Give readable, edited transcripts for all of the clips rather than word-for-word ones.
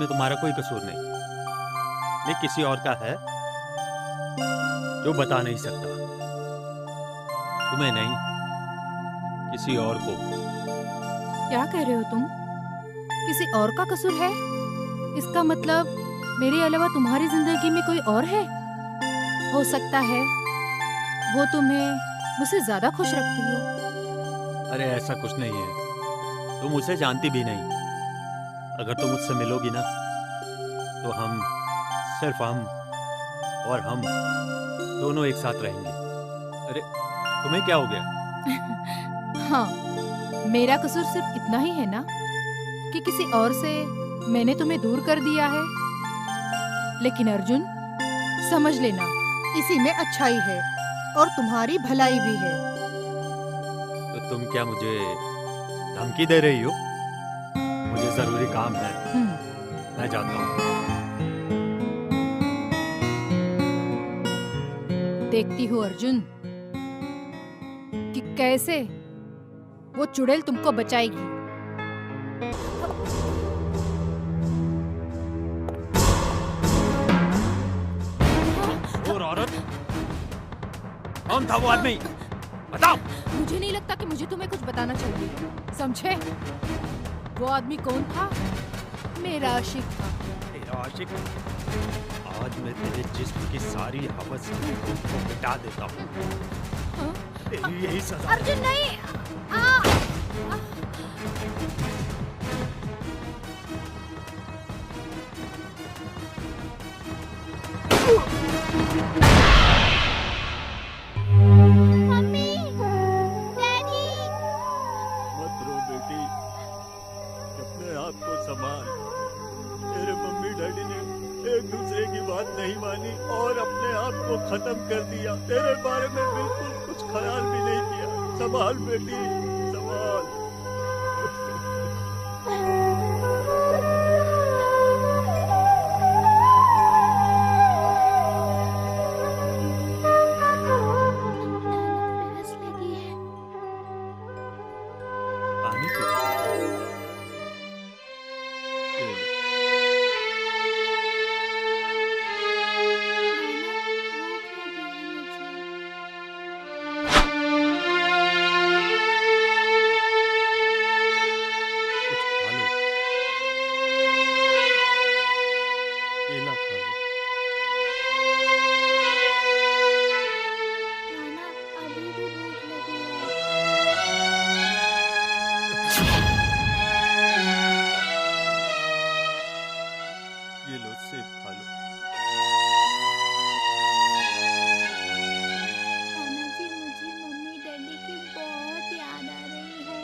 इसमें तुम्हारा कोई कसूर नहीं। ये किसी और का है जो बता नहीं सकता। तुम्हें नहीं, किसी और को। क्या कह रहे हो तुम? किसी और का कसूर है? इसका मतलब मेरे अलावा तुम्हारी जिंदगी में कोई और है? हो सकता है वो तुम्हें मुझसे ज्यादा खुश रखती हो। अरे ऐसा कुछ नहीं है, तुम उसे जानती भी नहीं। अगर तुम मुझसे मिलोगी ना तो हम, सिर्फ हम और हम दोनों एक साथ रहेंगे। अरे तुम्हें क्या हो गया? हाँ, मेरा कसूर सिर्फ इतना ही है ना कि किसी और से मैंने तुम्हें दूर कर दिया है। लेकिन अर्जुन, समझ लेना, इसी में अच्छाई है और तुम्हारी भलाई भी है। तो तुम क्या मुझे धमकी दे रही हो? मुझे जरूरी काम है, मैं जाता हूँ। देखती हूँ अर्जुन कि कैसे वो चुड़ैल तुमको बचाएगी। और औरत, कौन था वो आदमी? बताओ। मुझे नहीं लगता कि मुझे तुम्हें कुछ बताना चाहिए, समझे? वो आदमी कौन था? मेरा आशिक था। तेरा आशिक? आज मैं तेरे जिस्म की सारी हवस को मिटा देता हूँ। हाँ? तेरी यही सजा। अर्जुन नहीं। Mummy, daddy. मत रो बेटी, अपने आप को संभाल। तेरे मम्मी डैडी ने एक दूसरे की बात नहीं मानी और अपने आप को खत्म कर दिया। तेरे बारे में बिल्कुल कुछ ख्याल भी नहीं किया। संभाल बेटी, संभाल। प्यास लगी है। पानी पी ले। केला खा लो। नाना, अभी भी भूख लगी है। ये लो, सेब खा लो। नाना जी, मुझे मम्मी डैडी की बहुत याद आ रही है।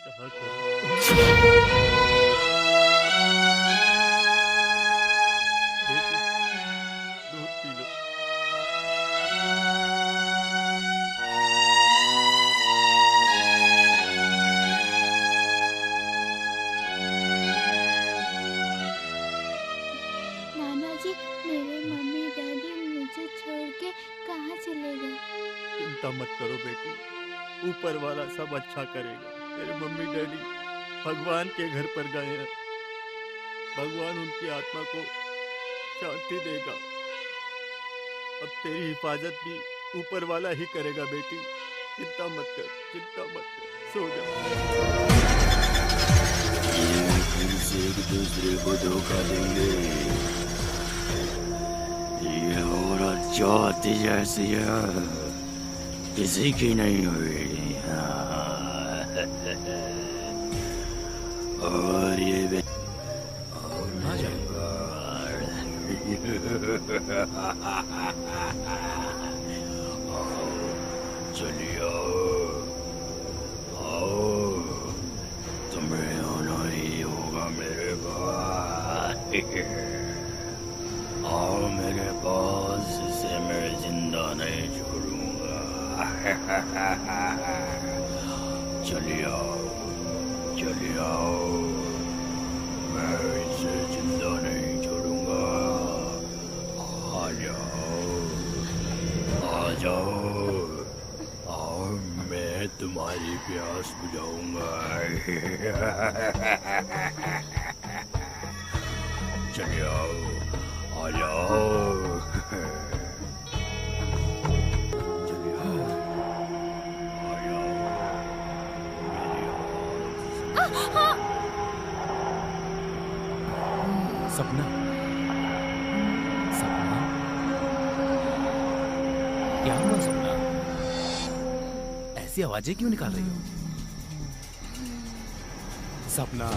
कहा करो। बेटी, दूध पी लो। नाना जी, मेरे मम्मी डैडी मुझे छोड़ के कहाँ चले गए? चिंता मत करो बेटी, ऊपर वाला सब अच्छा करेगा। तेरे मम्मी डैडी भगवान के घर पर गए हैं। भगवान उनकी आत्मा को शांति देगा। अब तेरी हिफाजत भी ऊपर वाला ही करेगा बेटी। चिंता मत कर, चिंता मत कर, सो जा। एक दूसरे को धोखा देंगे। ये औरत जो आती जैसी है, किसी की नहीं हुई। और ये भी और ना जाए। चलिए आओ, तुम्हें आना ही होगा मेरे पास। आओ मेरे पास, इसे मैं जिंदा नहीं छोड़ूंगा। चलिए आओ, चलिए आओ, मैं इसे जिंदा नहीं छोड़ूंगा। आ जाओ, आ जाओ, आओ, मैं तुम्हारी प्यास बुझाऊंगा। चले आओ, आ जाओ। चले आओ, आ जाओ। सपना, सपना, क्या हुआ सपना? ऐसी आवाजें क्यों निकाल रही हो? सपना,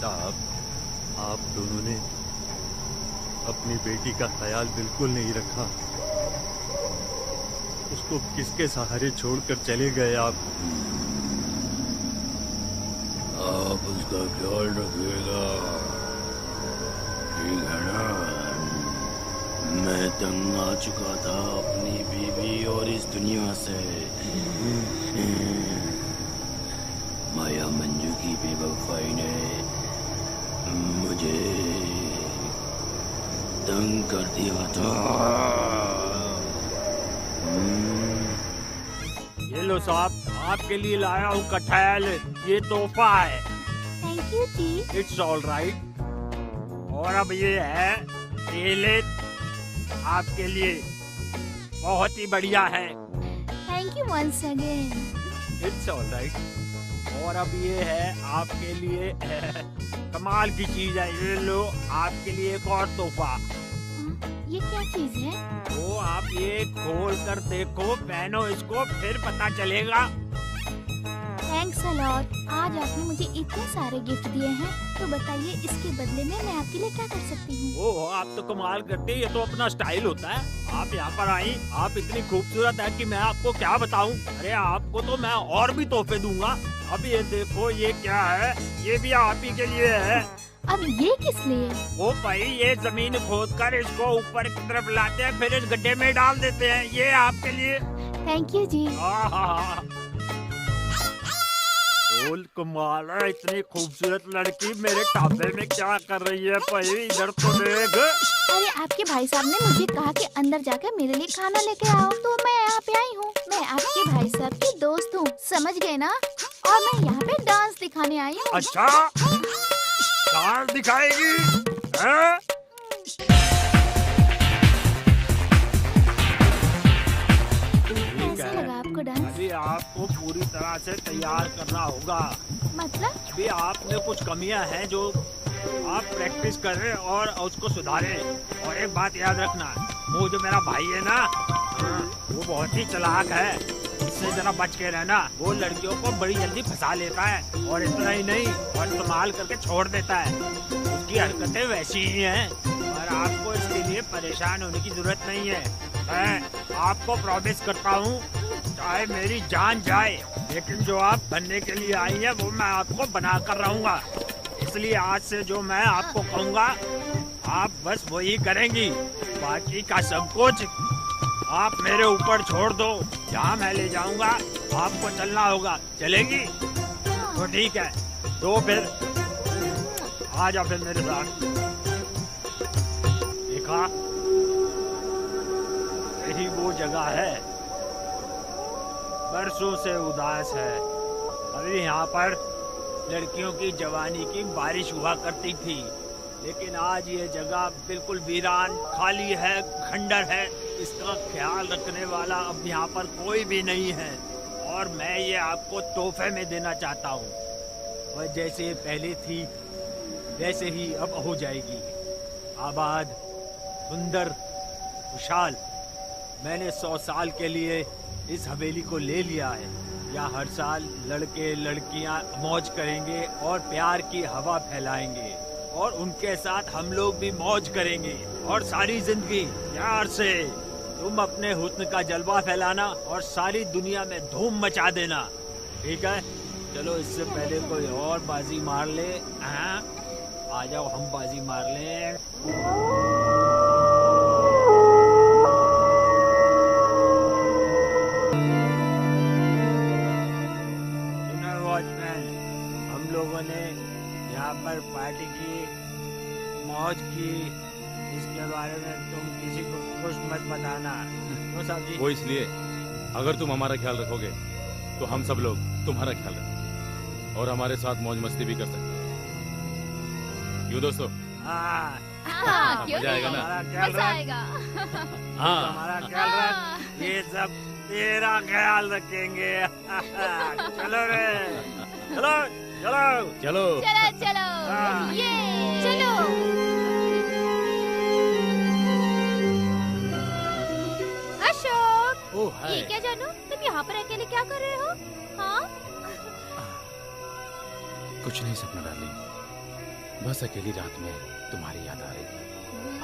साहब, आप दोनों ने अपनी बेटी का ख्याल बिल्कुल नहीं रखा। उसको किसके सहारे छोड़कर चले गए आप? आप उसका ख्याल रखिएगा, ठीक है ना? मैं तंग आ चुका था अपनी बीवी और इस दुनिया से। माया मंजू की बेवफाई ने मुझे तंग कर दिया था। ये लो साहब, आपके लिए लाया हूँ कटहल। ये तोहफा है। थैंक यू जी। It's all right. और अब ये है केले, आपके लिए बहुत ही बढ़िया है। Thank you once again. It's all right. और अब ये है आपके लिए कमाल की चीज है। ये लो आपके लिए एक और तोहफा। ये क्या चीज है? वो आप ये खोल कर देखो, पहनो इसको, फिर पता चलेगा। Thanks a lot. आज आपने मुझे इतने सारे गिफ्ट दिए हैं, तो बताइए इसके बदले में मैं आपके लिए क्या कर सकती हूँ? ओह, आप तो कमाल करते हैं। ये तो अपना स्टाइल होता है। आप यहाँ पर आई, आप इतनी खूबसूरत है कि मैं आपको क्या बताऊँ। अरे आपको तो मैं और भी तोहफे दूंगा। अब ये देखो, ये क्या है? ये भी आप ही के लिए है। अब ये किस लिए? ओ भाई, ये जमीन खोद कर इसको ऊपर की तरफ लाते हैं, फिर इस गड्ढे में डाल देते हैं। ये आपके लिए। थैंक यू जी। बोल, कमाल है। इतनी खूबसूरत लड़की मेरे ढाबे में क्या कर रही है? भाई इधर तो देख। अरे आपके भाई साहब ने मुझे कहा कि अंदर जाकर मेरे लिए खाना लेके आओ, तो मैं यहाँ पे आई हूँ। मैं आपके भाई साहब की दोस्त हूँ, समझ गए ना? और मैं यहाँ पे डांस दिखाने आई हूँ। अच्छा, डांस दिखाएगी? हैं? कैसा लगा आपको डांस? अभी आपको पूरी तरह से तैयार करना होगा। मतलब? अभी आप में कुछ कमियां हैं जो आप प्रैक्टिस करें और उसको सुधारें। और एक बात याद रखना, वो जो मेरा भाई है ना, वो बहुत ही चालाक है। इससे जरा बच के रहना। वो लड़कियों को बड़ी जल्दी फंसा लेता है, और इतना ही नहीं, और इस्तेमाल करके छोड़ देता है। उसकी हरकतें वैसी ही हैं, और आपको इसके लिए परेशान होने की जरूरत नहीं है। मैं आपको प्रॉमिस करता हूँ, चाहे मेरी जान जाए, लेकिन जो आप बनने के लिए आई हैं वो मैं आपको बना कर रहूंगा। इसलिए आज से जो मैं आपको कहूँगा, आप बस वही करेंगी। बाकी का सब कुछ आप मेरे ऊपर छोड़ दो। जहाँ मैं ले जाऊंगा आपको चलना होगा। चलेगी? तो ठीक है, तो फिर आ जा फिर मेरे साथ। देखा, यही वो जगह है। बरसों से उदास है। अभी यहाँ पर लड़कियों की जवानी की बारिश हुआ करती थी, लेकिन आज ये जगह बिल्कुल वीरान, खाली है, खंडर है। इसका ख्याल रखने वाला अब यहाँ पर कोई भी नहीं है, और मैं ये आपको तोहफे में देना चाहता हूँ। और जैसे पहले थी वैसे ही अब हो जाएगी। आबाद, सुंदर, खुशहाल। मैंने 100 साल के लिए इस हवेली को ले लिया है। यहाँ हर साल लड़के लड़कियाँ मौज करेंगे और प्यार की हवा फैलाएंगे और उनके साथ हम लोग भी मौज करेंगे और सारी जिंदगी प्यार से। तुम अपने हुस्न का जलवा फैलाना और सारी दुनिया में धूम मचा देना, ठीक है? चलो इससे पहले कोई और बाजी मार ले। हाँ, आ जाओ हम बाजी मार लें। सुनो वॉचमैन, हम लोगों ने यहाँ पर पार्टी की, मौज की, इसके बारे में तुम किसी को कुछ मत बताना। तो साहब जी, वो इसलिए अगर तुम हमारा ख्याल रखोगे तो हम सब लोग तुम्हारा ख्याल रखेंगे और हमारे साथ मौज मस्ती भी कर सकते हैं। क्यों दोस्तों? हाँ, हाँ, क्यों मजा आएगा नहीं? ना? हमारा ख्याल मजा रख, आएगा। हाँ, हमारा ख्याल रख, ये सब तेरा ख्याल रखेंगे। चलो रे, चलो चलो चलो। चलो चलो, हाँ। ये चलो। अशोक, ओह हाय। ये क्या जानू, तुम यहाँ पर अकेले क्या कर रहे हो? हाँ? कुछ नहीं सपना डार्लिंग, बस अकेली रात में तुम्हारी याद आ रही थी।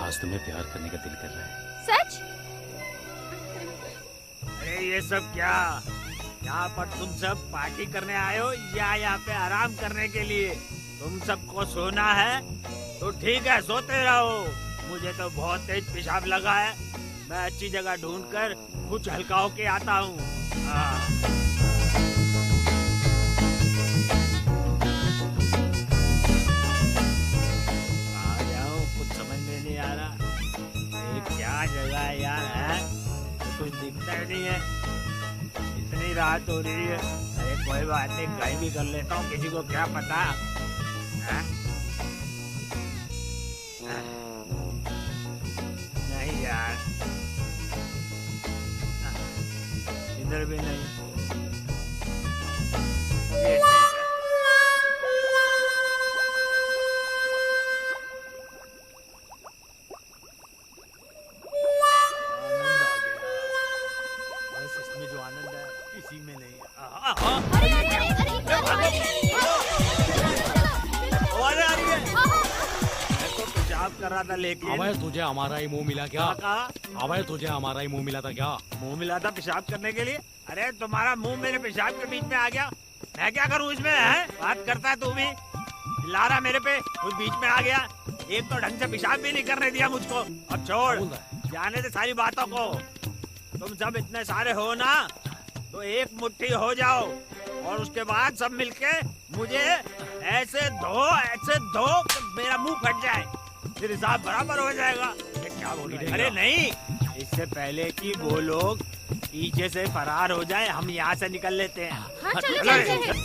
आज तुम्हें प्यार करने का दिल कर रहा है। सच? अरे ये सब क्या? यहाँ पर तुम सब पार्टी करने आए हो या यहाँ पे आराम करने के लिए? तुम सबको सोना है तो ठीक है, सोते रहो। मुझे तो बहुत तेज पेशाब लगा है, मैं अच्छी जगह ढूंढकर कुछ हल्का होके आता हूँ। कहाँ जाऊँ कुछ समझ में नहीं आ रहा। ये क्या जगह है यार, है? तो कुछ दिखता ही नहीं है। इतनी रात हो रही है। अरे कोई बात नहीं, कहीं भी कर लेता हूँ, किसी को क्या पता। हाँ? नहीं यार, इधर भी नहीं। ये ठीक है। आनंद आ गया। बस इसमें जो आनंद है किसी में नहीं है। अरे अरे अरे अरे आवाज़ आ रही है। मैं तो पेशाब कर रहा था लेकिन। अबे तुझे हमारा ही मुंह मिला क्या? कहा? अबे तुझे हमारा ही मुंह मिला था क्या? मुंह मिला था पेशाब करने के लिए? अरे तुम्हारा मुंह मेरे पेशाब के बीच में आ गया, मैं क्या करूं इसमें? है बात करता है तू भी, लारा मेरे पे, तू बीच में आ गया। एक तो ढंग से पेशाब भी नहीं करने दिया मुझको। अब छोड़, बोल रहा है। जाने दे सारी बातों को। तुम सब इतने सारे हो ना, तो एक मुट्ठी हो जाओ और उसके बाद सब मिलके मुझे ऐसे धो कि मेरा मुंह फट जाए, फिर हिसाब बराबर हो जाएगा। ये क्या बोल रहे हैं? अरे नहीं, इससे पहले कि वो लोग पीछे से फरार हो जाए, हम यहाँ से निकल लेते हैं। हाँ, चलो चलो। चलते हैं।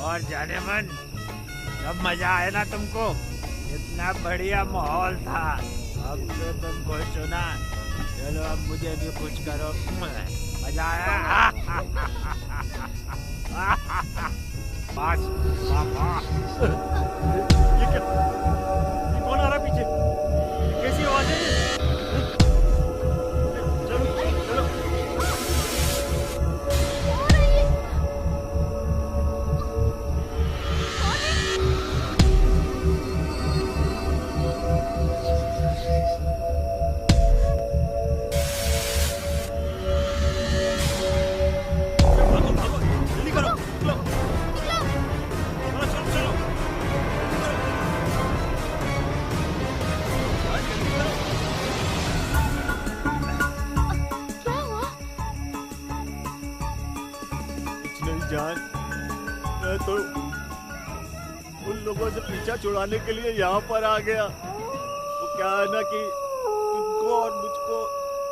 और जाने मन, जब मजा आया ना तुमको, इतना बढ़िया माहौल था। अब तो तुम खुश हो ना, चलो अब मुझे भी खुश करो। मजा आया? बस ये क्या? ये कौन आ रहा है पीछे? ये कैसी आवाज है ये? चलो चलो। भागो भागो, जल्दी करो, निकलो। चलो चलो चलो। जल्दी करो। क्या हुआ? कुछ नहीं जान, मैं तो उन लोगों से पीछा छुड़ाने के लिए यहाँ पर आ गया। वो क्या है ना कि उनको और मुझको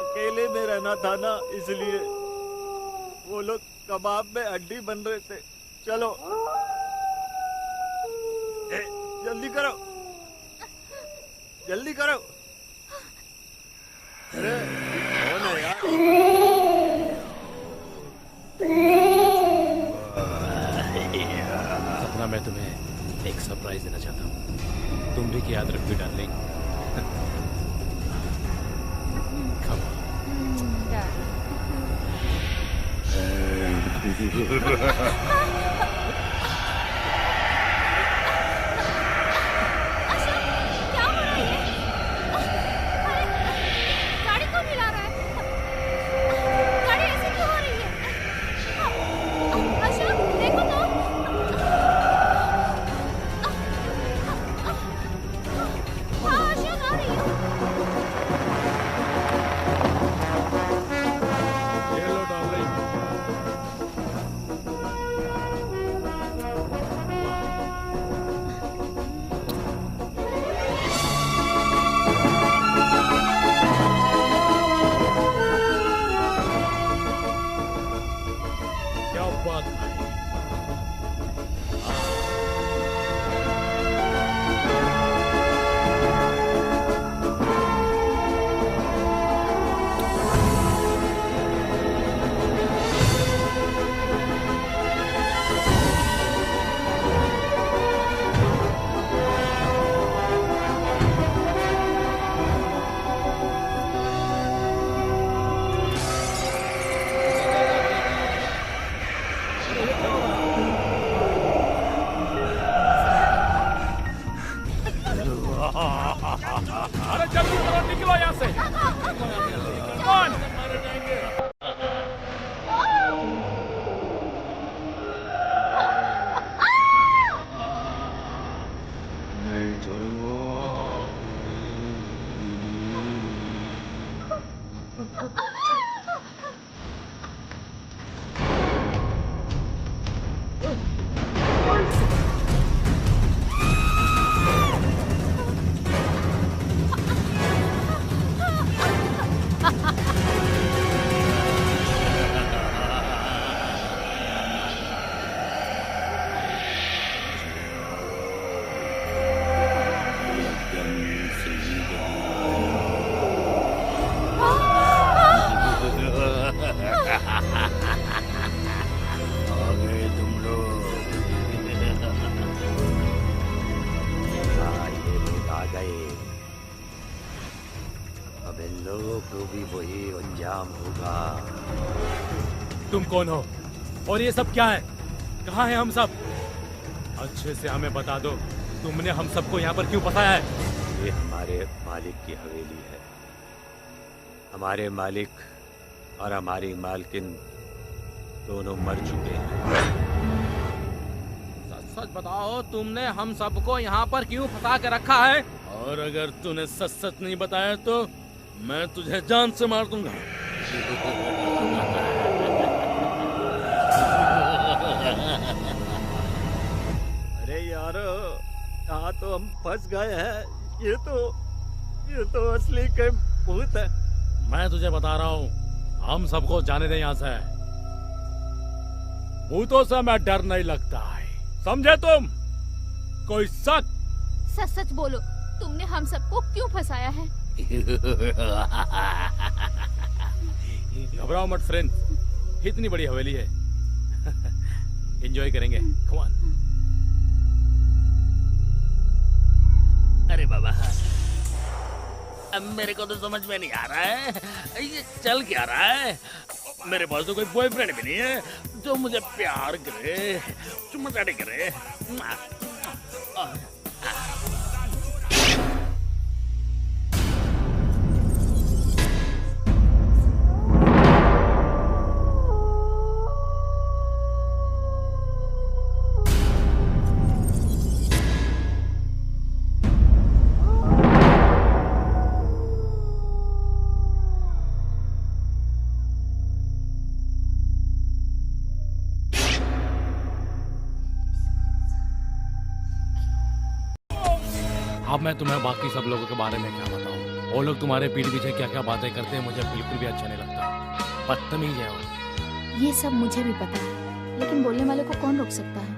अकेले में रहना था ना, इसलिए वो लोग कबाब में हड्डी बन रहे थे। चलो जल्दी करो, जल्दी करो। अरे कौन है यार? सपना, मैं तुम्हें एक सरप्राइज देना चाहता हूँ। तुम भी की याद रखियो डार्लिंग। Come on. क्या हो रहा है? अरे, गाड़ी क्यों हिला रहा है? गाड़ी ऐसे क्यों हो रही है? अशोक, देखो तो। हाँ, अशोक आ रही है। ये लो डार्लिंग। क्या बात है? अरे जल्दी करो, निकलो यहाँ से। कौन? नहीं छोड़ूंगा। आ गए तुम लोग। हाँ, ये लोग आ गए। अब इन लोगों को भी वही अंजाम होगा। तुम कौन हो और ये सब क्या है? कहाँ हैं हम सब? अच्छे से हमें बता दो, तुमने हम सबको यहाँ पर क्यों फंसाया है? ये हमारे मालिक की हवेली है। हमारे मालिक और हमारी मालकिन दोनों मर चुके हैं। सच सच बताओ, तुमने हम सबको यहाँ पर क्यों फंसा के रखा है? और अगर तूने सच सच नहीं बताया तो मैं तुझे जान से मार दूंगा। अरे यारो, यहाँ तो हम फंस गए हैं। ये तो असली के भूत है। मैं तुझे बता रहा हूँ, हम सबको जाने दे यहाँ से। भूतों से मैं डर नहीं लगता है, समझे तुम? कोई शक? सच सच बोलो, तुमने हम सबको क्यों फंसाया है? घबराओ मत फ्रेंड, इतनी बड़ी हवेली है, एंजॉय करेंगे। Come on. अरे बाबा, अब मेरे को तो समझ में नहीं आ रहा है ये चल क्या रहा है। मेरे पास तो कोई बॉयफ्रेंड भी नहीं है जो मुझे प्यार करे, चुम्मा चाटी करे। अब मैं तुम्हें बाकी सब लोगों के बारे में क्या बताऊं? वो लोग तुम्हारे पीठ पीछे क्या क्या बातें करते हैं मुझे बिल्कुल भी अच्छा नहीं लगता। बदतमीज है वो। ये सब मुझे भी पता है, लेकिन बोलने वाले को कौन रोक सकता है?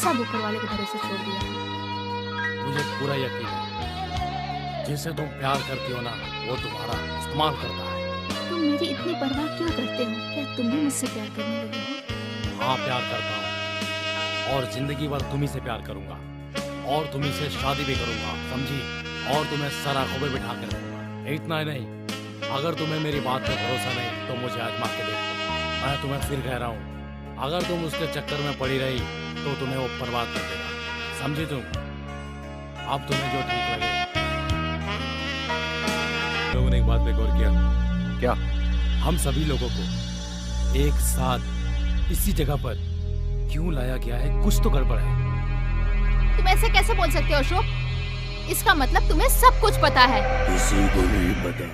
सब ऊपर वाले के भरोसे छोड़ दिया है। मुझे पूरा यकीन है, जिससे तुम प्यार करती हो ना, वो तुम्हारा इस्तेमाल करता है। तुम मेरी इतनी परवाह क्यों करते हो? क्या तुम भी मुझसे प्यार करने लगे हो? हाँ, प्यार करता हूँ और जिंदगी भर तुम ही से प्यार करूंगा। और तुम्हें से शादी भी करूंगा, समझी? और तुम्हें सर आंखों पे बिठा कर रखूंगा। इतना ही नहीं, अगर तुम्हें मेरी बात पे भरोसा नहीं तो मुझे आजमा के देख लो। मैं तुम्हें फिर कह रहा हूँ, अगर तुम उसके चक्कर में पड़ी रही तो तुम्हें वो बर्बाद कर देगा, समझी तुम? अब तुम्हें जो ठीक लगे। लोगों ने एक बात पे गौर किया क्या? हम सभी लोगों को एक साथ इसी जगह पर क्यों लाया गया है? कुछ तो गड़बड़ है। तुम ऐसे कैसे बोल सकते हो अशोक? इसका मतलब तुम्हें सब कुछ पता है। किसी को नहीं पता।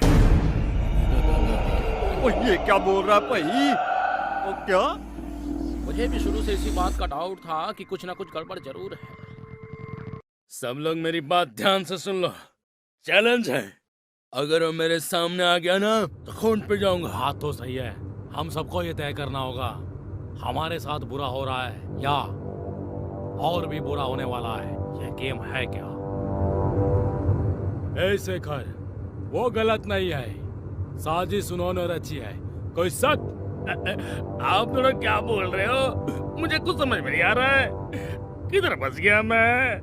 ओ ये क्या बोल रहा भाई? ओ क्या? मुझे भी शुरू से इसी बात का डाउट था कि कुछ ना कुछ गड़बड़ जरूर है। सब लोग मेरी बात ध्यान से सुन लो। चैलेंज है, अगर वो मेरे सामने आ गया ना तो खून पे जाऊंगा। बात तो सही है, हम सबको ये तय करना होगा हमारे साथ बुरा हो रहा है या और भी बुरा होने वाला है। ये गेम है क्या? ऐसे कर, वो गलत नहीं है, साजिश उन्होंने रची है। कोई शक? आप लोग क्या बोल रहे हो? मुझे कुछ समझ में नहीं आ रहा है। किधर फंस गया मैं?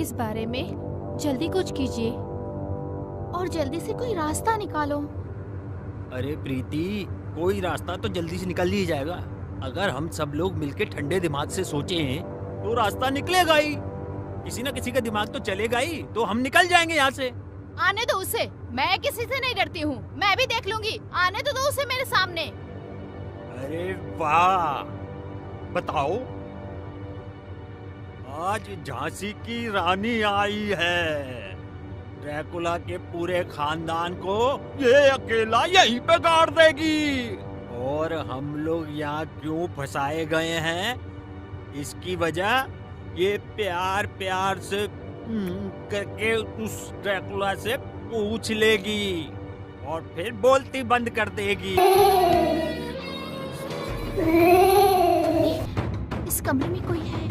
इस बारे में जल्दी कुछ कीजिए और जल्दी से कोई रास्ता निकालो। अरे प्रीति, कोई रास्ता तो जल्दी से निकल ही जाएगा। अगर हम सब लोग मिलके ठंडे दिमाग से सोचें तो रास्ता निकलेगा ही। किसी ना किसी का दिमाग तो चलेगा ही, तो हम निकल जाएंगे यहाँ से। आने दो उसे, मैं किसी से नहीं डरती हूँ, मैं भी देख लूंगी। आने तो दो उसे मेरे सामने। अरे वाह, बताओ, आज झांसी की रानी आई है। ड्रैकुला के पूरे खानदान को ये अकेला यहीं पे गाड़ देगी। और हम लोग यहाँ क्यों फंसाए गए हैं? इसकी वजह ये प्यार प्यार से करके उस ड्रैकुला से पूछ लेगी और फिर बोलती बंद कर देगी। इस कमरे में कोई है?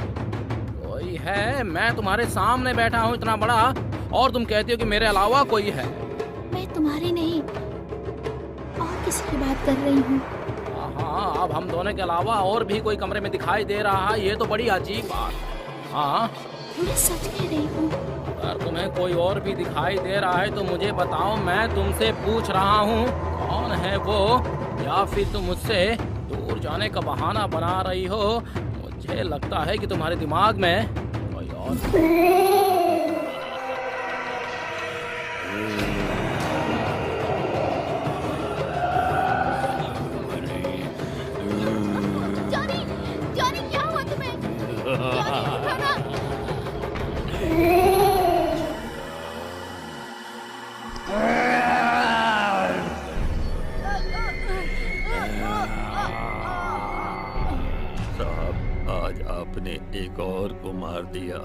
कोई है? मैं तुम्हारे सामने बैठा हूँ इतना बड़ा, और तुम कहती हो कि मेरे अलावा कोई है। मैं तुम्हारी नहीं और किसी की बात कर रही हूँ। हाँ, अब हम दोनों के अलावा और भी कोई कमरे में दिखाई दे रहा है। ये तो बड़ी अजीब बात है। हाँ, मैं सच कह रही हूँ। अगर तुम्हें कोई और भी दिखाई दे रहा है तो मुझे बताओ। मैं तुमसे पूछ रहा हूँ कौन है वो, या फिर तुम मुझसे दूर जाने का बहाना बना रही हो? मुझे लगता है कि तुम्हारे दिमाग में कोई और। जॉनी, जॉनी क्या हुआ तुम्हें? जॉनी उठो ना। साहब, आज आपने एक और को मार दिया,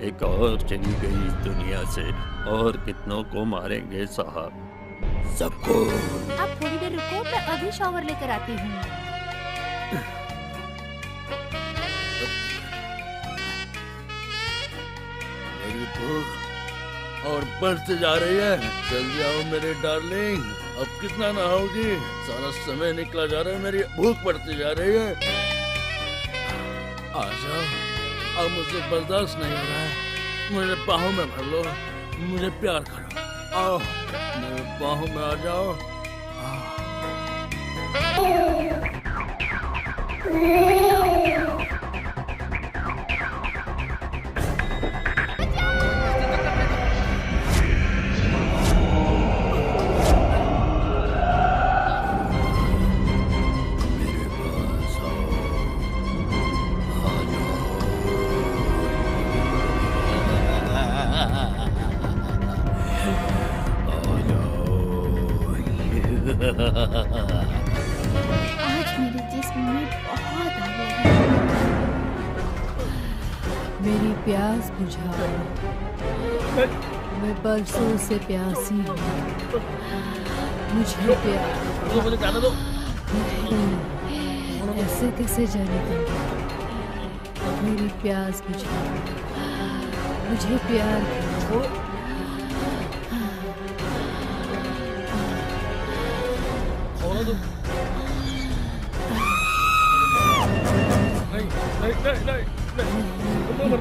एक और चली गई इस दुनिया से, और कितनों को मारेंगे साहब? सबको। आप थोड़ी देर रुको, मैं अभी शॉवर लेकर आती हूँ। मेरी भूख और बढ़ते जा रही है। चल जाओ मेरे डार्लिंग, अब कितना नहाओगी? सारा समय निकला जा रहा है, मेरी भूख बढ़ती जा रही है। आ जाओ, अब मुझे बर्दाश्त नहीं हो रहा है। मुझे बाहों में भर लो, मुझे प्यार करो। आओ मेरे बाहों में आ जाओ। आज मेरे जिस्म में बहुत आग लगी। मेरी प्यास बुझाओ, मैं बरसों से प्यासी हूँ। मुझे प्यार। मुझे जाने दो। ऐसे कैसे जाने दूंगी? मेरी प्यास बुझाओ, मुझे प्यार करो। नहीं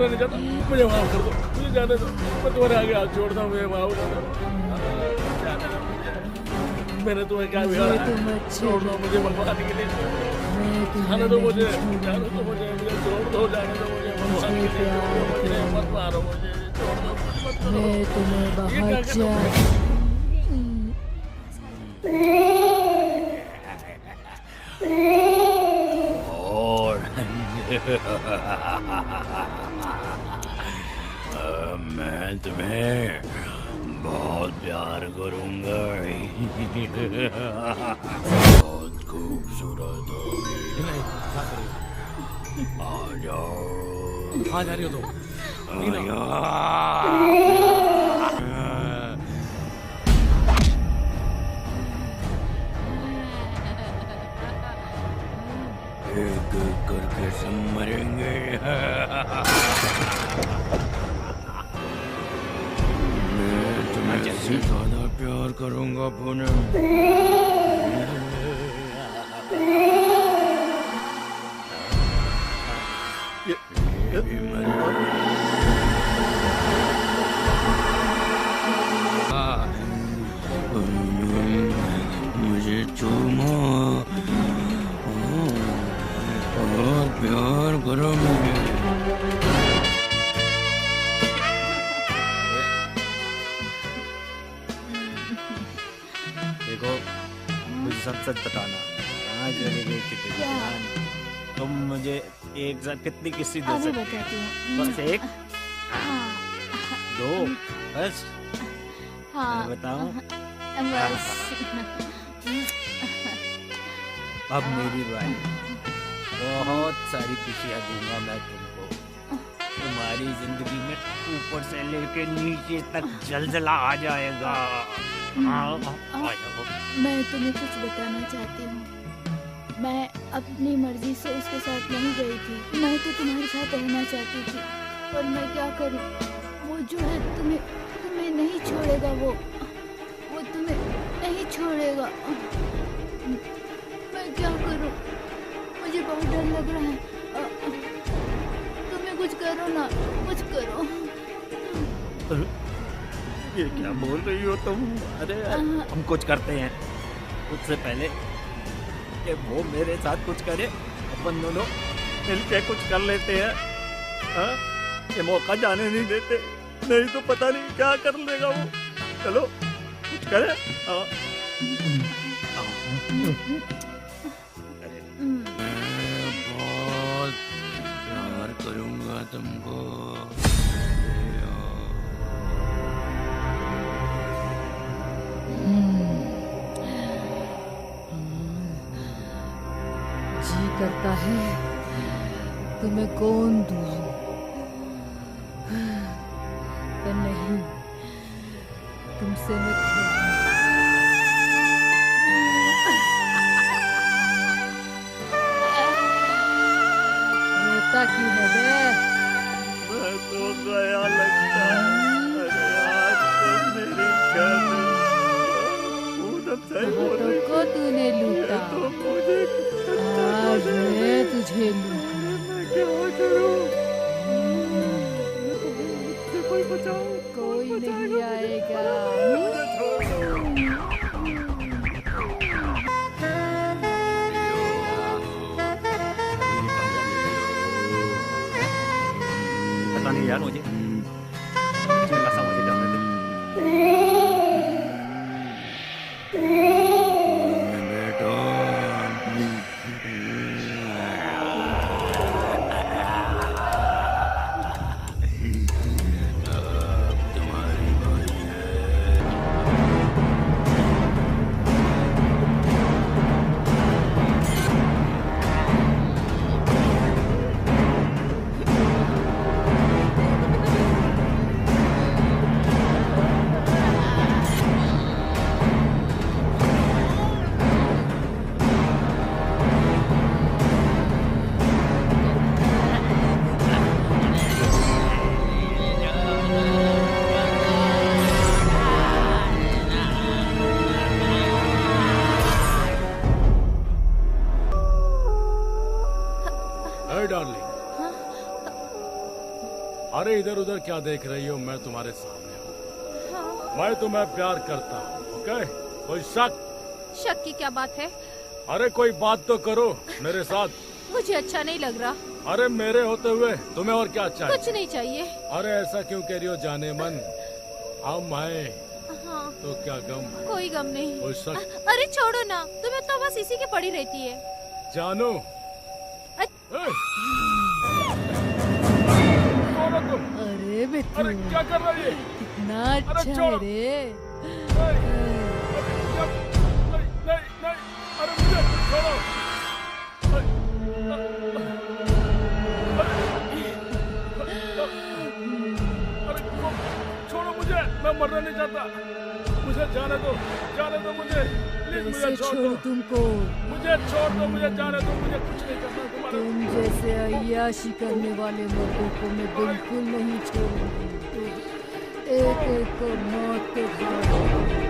बोलना नहीं चाहता, मुझे माफ कर दो, मुझे जाने दो, मैं तुम्हारे आगे हाथ जोड़ता हूँ, मुझे माफ कर दो। जाने दो मुझे। मैंने तुम्हें क्या बिगाड़ा है? छोड़ दो मुझे भगवान के लिए, जाने दो मुझे, जाने दो मुझे, मुझे छोड़ दो, जाने दो मुझे भगवान के लिए, मुझे मत मारो, मुझे छोड़ दो, मत करो। मैं तुम्हें ये क्या बहुत कर रहे हो? और मैं तुम्हें बहुत प्यार करूंगा। बहुत खूबसूरत हो, आ जाओ। कहाँ जा रही हो तुम? एक एक करके सब मरेंगे। मैं तुम्हें से ज्यादा प्यार करूंगा पूनम। ये भी मरेंगे। मुझे चूमो और प्यार करो मुझे। देखो, मुझे सच सच बताना, कहाँ चली गई थी तेरी क्या? जान? तुम मुझे एक साथ कितनी किस्सी दे अभी सकती? बताती हूँ। बस एक, हाँ, दो, बस हाँ, मैं बताऊं? बस। अब मेरी बारी। बहुत सारी खुशियाँ दूंगा मैं तुमको। तुम्हारी जिंदगी में ऊपर से लेके नीचे तक जलजला आ जाएगा। हाँ, आ जाओ। मैं तुम्हें कुछ बताना चाहती हूँ। मैं अपनी मर्जी से उसके साथ नहीं गई थी। मैं तो तुम्हारे साथ रहना चाहती थी, पर मैं क्या करूँ? वो जो है तुम्हें नहीं छोड़ेगा। वो तुम्हें नहीं छोड़ेगा। मैं क्या करूँ? मुझे बहुत डर लग रहा है। तुम्हें कुछ करो ना, कुछ करो। ये क्या बोल रही हो तुम? अरे हम कुछ करते हैं। उससे पहले कि वो मेरे साथ कुछ करे, अपन दोनों मिलके कुछ कर लेते हैं। हाँ? ये मौका जाने नहीं देते, नहीं तो पता नहीं क्या कर लेगा वो। चलो कुछ करे। हाँ। मैं बहुत प्यार करूंगा तुमको। जी करता है तुम्हें कौन दूं, पर नहीं, तुमसे मैं रोता क्यों है बे? मैं तो गया लगता है। अरे आज तो मेरी जान पूनम सही बोल रही को तूने है। लूटा, तो मुझे आज मैं तुझे लूटा। मैं क्या करूं? मुझसे कोई बचाओ, कोई नहीं आएगा। मुझे छोड़ दो। पता नहीं यार, मुझे ऐसा मुझे जाने दे। बेटा तुम्हारी बारी है। अरे इधर उधर क्या देख रही हो? मैं तुम्हारे सामने हूँ। मैं तुम्हें प्यार करता हूँ। ओके? कोई शक की क्या बात है? अरे कोई बात तो करो मेरे साथ। मुझे अच्छा नहीं लग रहा। अरे मेरे होते हुए तुम्हें और क्या चाहिए? कुछ नहीं चाहिए। अरे ऐसा क्यों कह रही हो जाने मन? हम आए हाँ। तो क्या गम? कोई गम नहीं। कोई शक? अरे छोड़ो ना, तुम्हें तो बस इसी के पड़ी रहती है। जानो कौन हो तुम? अरे बिट्टू, अरे क्या कर रही है? कितना अरे अच्छा है छोड़ो। रे। नहीं, अरे मुझे छोड़ो। अरे छोड़ो मुझे, मैं मरना नहीं चाहता। मुझे जाने दो मुझे। प्लीज मुझे कैसे छोड़ दो। छोड़ू तुमको? मुझे छोड़ दो, मुझे जाने दो। मुझे कुछ नहीं करना तुम्हारे। तुम जैसे अय्याशी करने वाले मर्दों को मैं बिल्कुल नहीं छोड़ूंगी। एक एक को मौत के घाट उतारूंगी।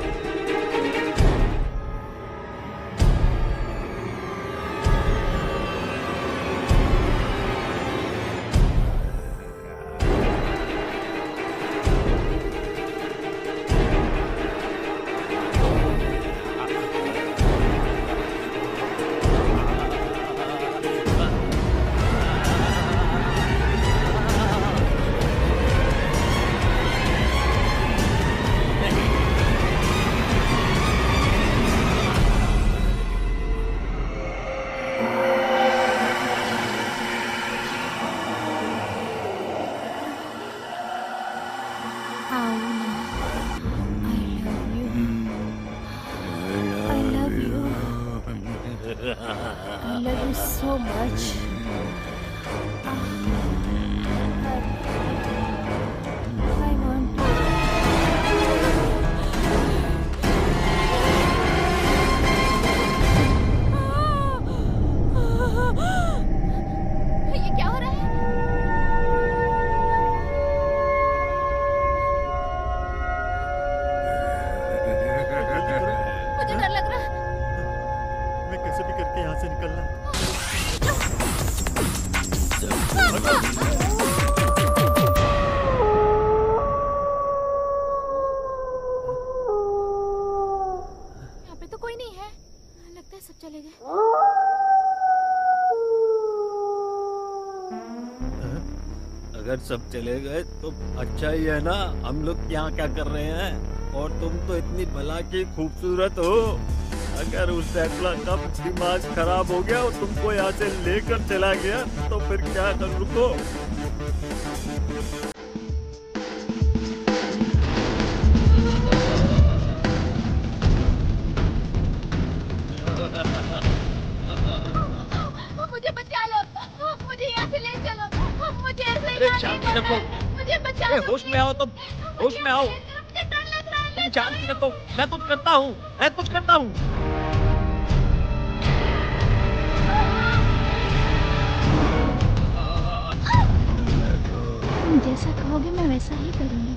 I love you so much. I want to. ये क्या हो रहा है? मुझे डर लग रहा है। मैं कैसे भी करके यहाँ से निकलना। यहाँ पे तो कोई नहीं है। लगता है सब चले गए। अगर सब चले गए तो अच्छा ही है ना। हम लोग यहाँ क्या कर रहे हैं? और तुम तो इतनी भला की खूबसूरत हो। अगर उस ड्रैकुला का दिमाग खराब हो गया और तुमको यहाँ से लेकर चला गया तो फिर क्या कर? रुको। मुझे बचा लो। मुझे यहाँ से ले चलो। मुझे ऐसे ही जाने दो। मुझे बचा लो। होश में आओ तुम, होश में आओ। मुझे डर लग रहा है। जानती है तो मैं कुछ करता हूँ, मैं कुछ करता हूँ। तुम जैसा कहोगे मैं वैसा ही करूँगी।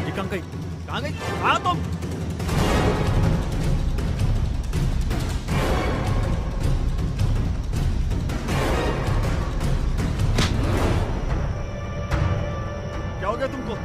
ये कहाँ गई? कहाँ गई? कहाँ तुम? क्या हो गया तुमको?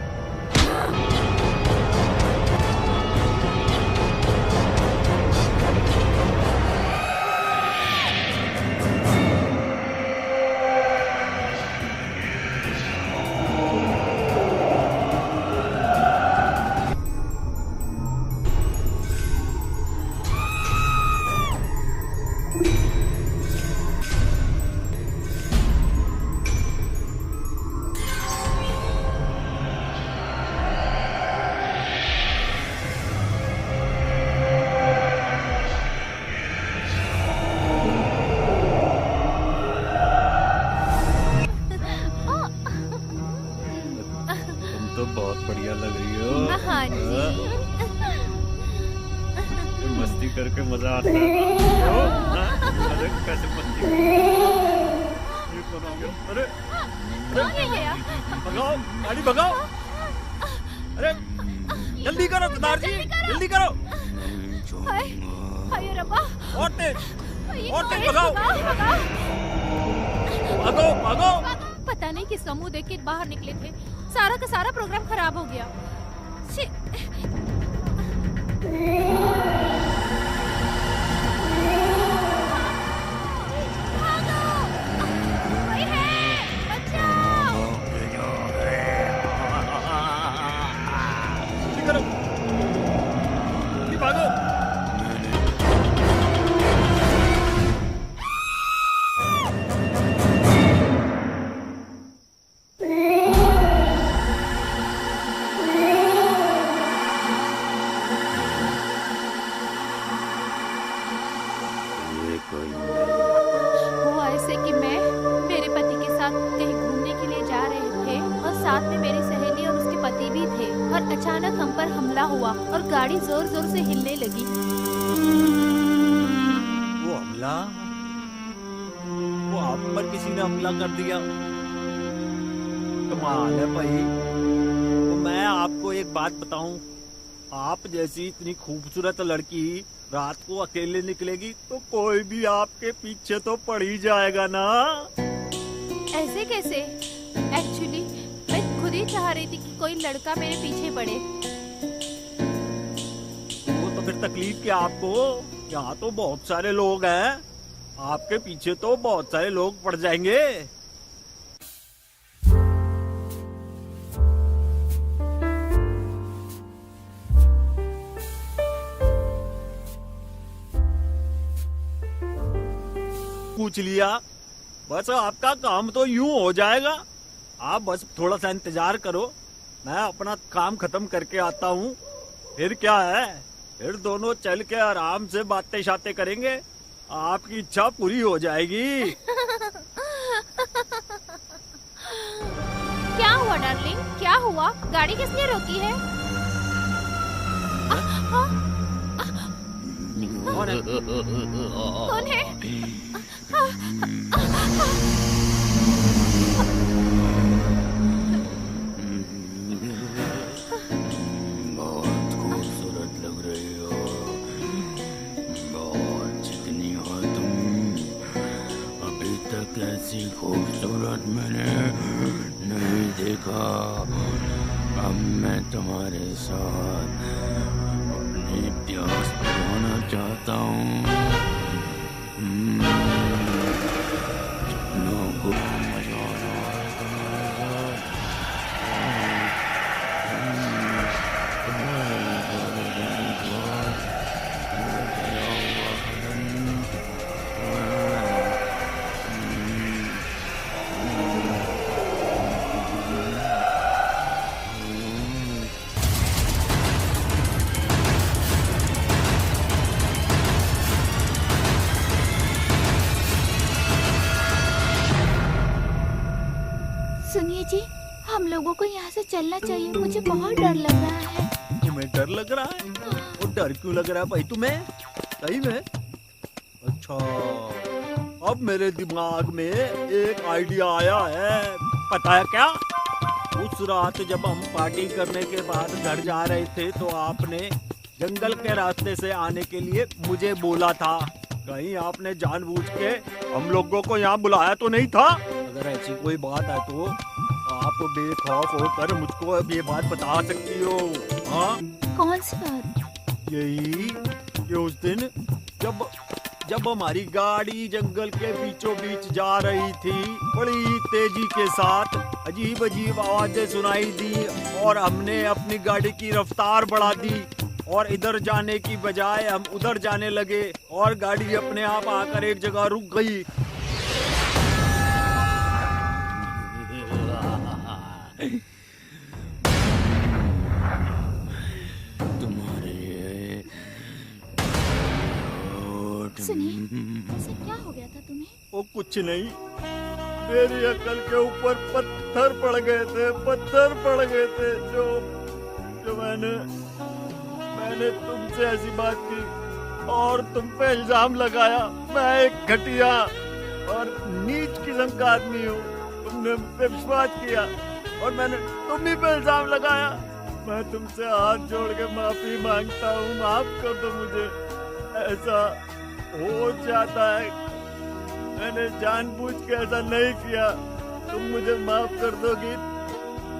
करके मजा आता है। हाँ? अरे कैसे पत्ती ये कौन आ गया? अरे भगाओ, गाड़ी भगाओ। अरे जल्दी करो सरदार जी, जल्दी करो। हाय हाय रब्बा, और तेज अरे, भगाओ। भागो भागो। पता नहीं किसका मुंह देख के बाहर निकले थे, सारा का सारा प्रोग्राम खराब हो गया। छी। भागो, कोई है, बचाओ। जल्दी करो, जल्दी भागो। हुआ ऐसे कि मैं मेरे पति के साथ कहीं घूमने के लिए जा रहे थे और साथ में मेरी सहेली और उसके पति भी थे और अचानक हम पर हमला हुआ और गाड़ी जोर जोर से हिलने लगी। वो हमला, वो आप पर किसी ने हमला कर दिया। कमाल है भाई। तो मैं आपको एक बात बताऊं, आप जैसी इतनी खूबसूरत लड़की रात को अकेले निकलेगी तो कोई भी आपके पीछे तो पड़ ही जाएगा ना। ऐसे कैसे? एक्चुअली मैं खुद ही चाह रही थी कि कोई लड़का मेरे पीछे पड़े। वो तो फिर तकलीफ क्या आपको? यहाँ तो बहुत सारे लोग हैं, आपके पीछे तो बहुत सारे लोग पड़ जाएंगे। पूछ लिया, बस आपका काम तो यूं हो जाएगा। आप बस थोड़ा सा इंतजार करो, मैं अपना काम खत्म करके आता हूँ। फिर क्या है, फिर दोनों चल के आराम से बातें शातें करेंगे, आपकी इच्छा पूरी हो जाएगी। क्या हुआ डार्लिंग, क्या हुआ? गाड़ी किसने रोकी है? कौन है? कौन है? बहुत खूबसूरत लग रही हो, बहुत चिकनी हो तुम। अभी तक ऐसी खूबसूरत मैंने नहीं देखा। अब मैं तुम्हारे साथ अपनी प्यास बुझाना चाहता हूँ। लोगों को मजा आ रहा है तुम्हारे साथ। सुनिए जी, हम लोगों को यहाँ से चलना चाहिए, मुझे बहुत डर लग रहा है। तुम्हें डर लग रहा है? वो डर क्यों लग रहा है भाई तुम्हें? सही में? अच्छा, अब मेरे दिमाग में एक आइडिया आया है। पता है क्या? उस रात जब हम पार्टी करने के बाद घर जा रहे थे तो आपने जंगल के रास्ते से आने के लिए मुझे बोला था। कहीं आपने जानबूझ के हम लोगों को यहाँ बुलाया तो नहीं था? अगर ऐसी कोई बात है तो आप बेखौफ होकर मुझको अब ये बात बता सकती हो। हाँ, कौन सी बात? यही कि उस दिन जब हमारी गाड़ी जंगल के बीचों बीच जा रही थी, बड़ी तेजी के साथ अजीब अजीब आवाजें सुनाई दी और हमने अपनी गाड़ी की रफ्तार बढ़ा दी और इधर जाने की बजाय हम उधर जाने लगे और गाड़ी अपने आप आकर एक जगह रुक गई। सुनिए, ऐसा क्या हो गया था तुम्हें? वो कुछ नहीं, मेरी अकल के ऊपर पत्थर पड़ गए थे, पत्थर पड़ गए थे। जो मैंने तुमसे ऐसी बात की और तुम पे इल्जाम लगाया। मैं एक घटिया और नीच किस्म का आदमी हूँ। तुमने मुझ पे विश्वास किया और मैंने तुम ही पे इल्जाम लगाया। मैं तुमसे हाथ जोड़ के माफी मांगता हूँ, माफ कर दो मुझे। ऐसा हो जाता है, मैंने जानबूझ के ऐसा नहीं किया। तुम मुझे माफ कर दोगी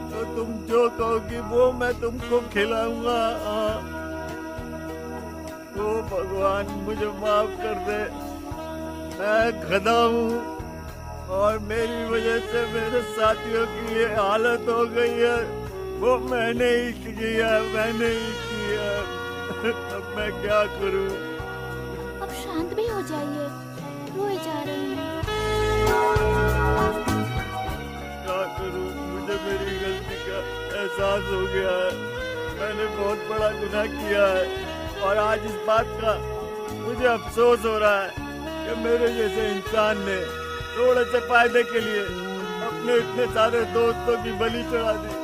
तो तुम जो कहोगी वो मैं तुमको खिलाऊंगा। ओ भगवान मुझे माफ कर दे। मैं गधा हूँ और मेरी वजह से मेरे साथियों की ये हालत हो गई है। वो मैंने ही किया, मैंने ही किया। अब मैं क्या करूँ? अब शांत भी हो जाइए, रोए जा रहे हैं। क्या करूँ? मुझे मेरी गलती का एहसास हो गया है। मैंने बहुत बड़ा गुनाह किया है और आज इस बात का मुझे अफसोस हो रहा है कि मेरे जैसे इंसान ने थोड़े से फायदे के लिए अपने इतने सारे दोस्तों की बलि चढ़ा दी।